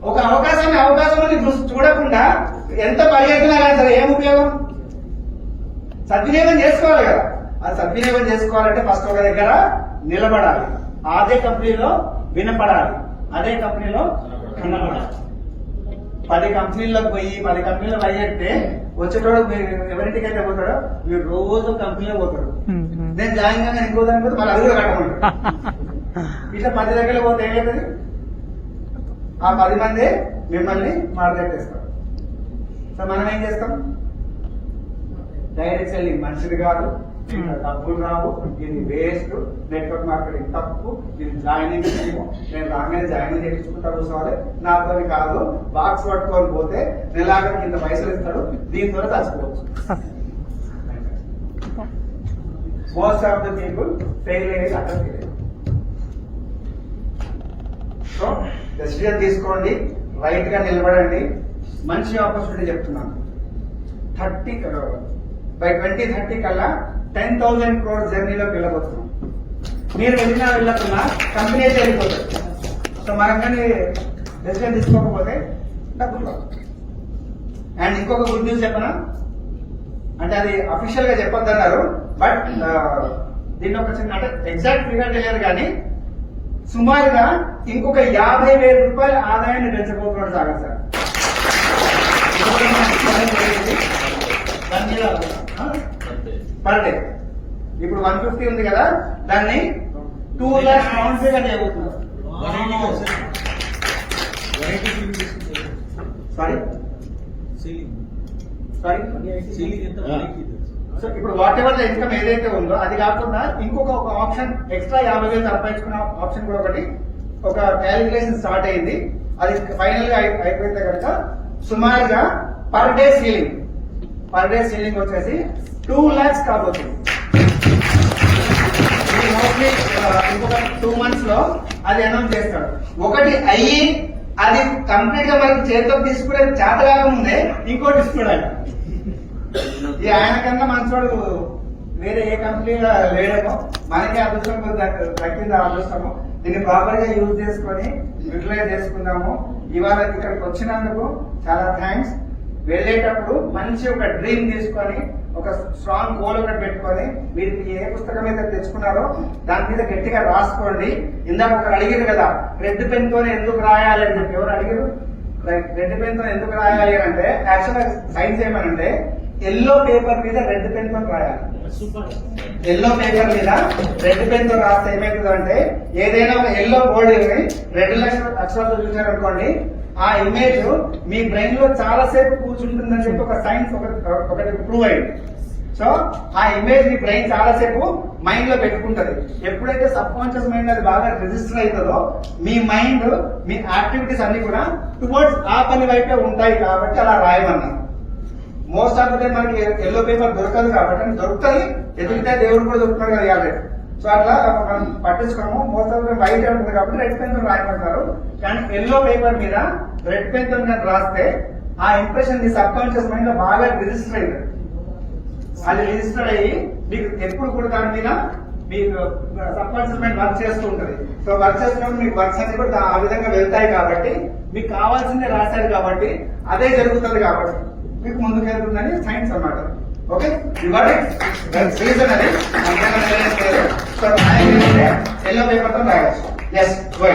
ఒక అవకాశం చూడకుండా ఎంత పరిగెత్తినా కానీ సరే ఏం ఉపయోగం? సద్వినియోగం చేసుకోవాలి కదా. అది సద్వినియోగం చేసుకోవాలంటే ఫస్ట్ ఒక దగ్గర నిలబడాలి, అదే కంపెనీలో వినపడాలి, అదే కంపెనీలో కనబడాలి. 10 కంపెనీలకు పోయి 10 కంపెనీలు అయ్యంటే వచ్చేటోడు ఎవరింటికి అయితే పోతాడో మీరు రోజు కంపెనీలో పోతాడు. నేను జాయిన్ గా ఇంకో దాని పోతే మళ్ళీ అది కూడా కట్టమంటాడు. ఇట్లా 10 దగ్గర పోతే ఏమవుతుంది? ఆ 10 మంది మిమ్మల్ని మార్కెట్టేస్తారు. సో మనం ఏం చేస్తాం? డైరెక్ట్ సెల్లింగ్ మంచిది కాదు, డబ్బులు రావు, ఇది వేస్ట్, నెట్వర్క్ మార్కెటింగ్ తప్పు, ఇది జాయినింగ్ నేను రాగానే జాయినింగ్ చేయించుకుంటా కూర్చోవాలి, నాతో కాదు. బాక్స్ పట్టుకొని పోతే నెలాఖరికి ఇంత పైసలు ఇస్తాడు, దీంతో చచ్చిపోవచ్చు. Most of the people fail అయ్యేది అక్కడ. సో డెసిషన్ తీసుకోండి, రైట్ గా నిలబడండి. మంచి ఆపర్చునిటీ చెప్తున్నాను. 2030 కల్లా 10,000 crore జర్నీలోకి వెళ్ళబోతున్నాం. మీరు వెళ్ళకున్నా కంపెనీ అయితే వెళ్ళిపోతుంది. సో మనం కానీ డెసిషన్ తీసుకోకపోతే డబ్బులు రావు. అండ్ ఇంకొక గుడ్ న్యూస్ చెప్పనా, అంటే అది అఫీషియల్ గా చెప్పొద్దన్నారు, బట్ దీన్ని ఒక చిన్న అంటే ఎగ్జాక్ట్ ఫిగర్ తెలియదు కానీ సుమారుగా ఇంకొక 50,000 రూపాయల ఆదాయాన్ని పెంచబోతున్నాడు సాగర్ సార్. పర్ డే ఇప్పుడు 150 ఉంది కదా, దాన్ని 2 lakhs రౌండ్ ఫిగర్ చేయబోతున్నారు. సారీ సో ఇప్పుడు వాట్ ఎవర్ ద ఇన్కమ్ ఏదైతే ఉందో అది కాకుండా ఇంకొక ఆప్షన్ ఎక్స్ట్రా 50,000 సంపాదించుకున్న ఆప్షన్ కూడా ఒకటి ఒక క్యాలిక్యులేషన్ స్టార్ట్ అయింది. అది ఫైనల్ గా అయిపోతే కనుక సుమారుగా పర్ డే సీలింగ్ వచ్చేసి 2 lakhs కాబోతుంది. మోస్ట్లీ ఇంకొక 2 months లో అది అనౌన్స్ చేస్తాడు. ఒకటి అయ్యి అది కంప్లీట్ గా మనకి చేతిలోకి తీసుకునే చేత కాకముందే ఇంకోటి ఇస్తున్నాడు. ఈ ఆయన కన్నా మంచోడు వేరే ఏ కంపెనీలో లేడేమో. మనకే అదృష్టం దక్కింది అదృష్టము. దీన్ని ప్రాపర్ గా యూజ్ చేసుకొని యూటిలైజ్ చేసుకుందాము. ఇవాళ ఇక్కడికి వచ్చినందుకు చాలా థ్యాంక్స్. వెళ్ళేటప్పుడు మంచి ఒక డ్రీమ్ తీసుకొని ఒక స్ట్రాంగ్ గోల్ ఒకటి పెట్టుకొని మీరు ఏ పుస్తకం అయితే తెచ్చుకున్నారో దాని మీద గట్టిగా రాసుకోండి. ఇందాక ఒకరు అడిగారు కదా రెడ్ పెన్ తోనే ఎందుకు రాయాలి అని చెప్పి. ఎవరు అడిగారు? రెడ్ పెన్ తో ఎందుకు రాయాలి అంటే యాక్చువల్గా సైన్స్ ఏమనంటే ఎల్లో పేపర్ మీద రెడ్ పెన్ తో రాయాలి. ఎల్లో పేపర్ మీద రెడ్ పెన్ తో రాస్తే ఏమవుతుంది అంటే ఏదైనా ఒక ఎల్లో బోర్డు రెడ్ అక్షరాలతో చూసారనుకోండి, ఆ ఇమేజ్ మీ బ్రెయిన్ లో చాలా సేపు కూర్చుంటుందని చెప్పి ఒక సైన్స్ ఒకటి ప్రూవ్ అయింది. సో ఆ ఇమేజ్ మీ బ్రెయిన్ చాలా సేపు మైండ్ లో పెట్టుకుంటది. ఎప్పుడైతే సబ్ కాన్షియస్ మైండ్ అది బాగా రిజిస్టర్ అవుతుందో మీ మైండ్ మీ యాక్టివిటీస్ అన్ని కూడా టువర్డ్స్ ఆ పని వైపే ఉంటాయి. కాబట్టి అలా రాయమన్నారు. మోస్ట్ ఆఫ్ ద టైం మనకి ఎల్లో పేపర్ దొరకదు కాబట్టి దొరుకుతుంది, ఎదుగుతే దేవుడు కూడా దొరుకుతారు కదా ఇవాళ. సో అట్లా మనం పట్టించుకోము. Most of the time white ఉంటుంది కాబట్టి రెడ్ పెన్ తో రాయమంటారు. కానీ ఎల్లో పేపర్ మీద రెడ్ పెన్ తో రాస్తే ఆ ఇంప్రెషన్ మీ సబ్ కాన్షియస్ మైండ్ లో బాగా రిజిస్టర్ అయింది. అది రిజిస్టర్ అయ్యి మీకు ఎప్పుడు కూడా దాని మీద మీకు సబ్ కాన్షియస్ మైండ్ వర్క్ చేస్తూ ఉంటుంది. సో వర్క్ చేస్తున్నప్పుడు మీకు వర్క్స్ అన్ని కూడా ఆ విధంగా వెళ్తాయి కాబట్టి మీకు కావాల్సిందే రాశారు కాబట్టి అదే జరుగుతుంది కాబట్టి మీకు ముందుకు వెళ్తుందని సైన్స్ అన్నమాట. ఓకే రీజన్ అది ఎల్లో పేపర్ తో రాయవచ్చు. Yes go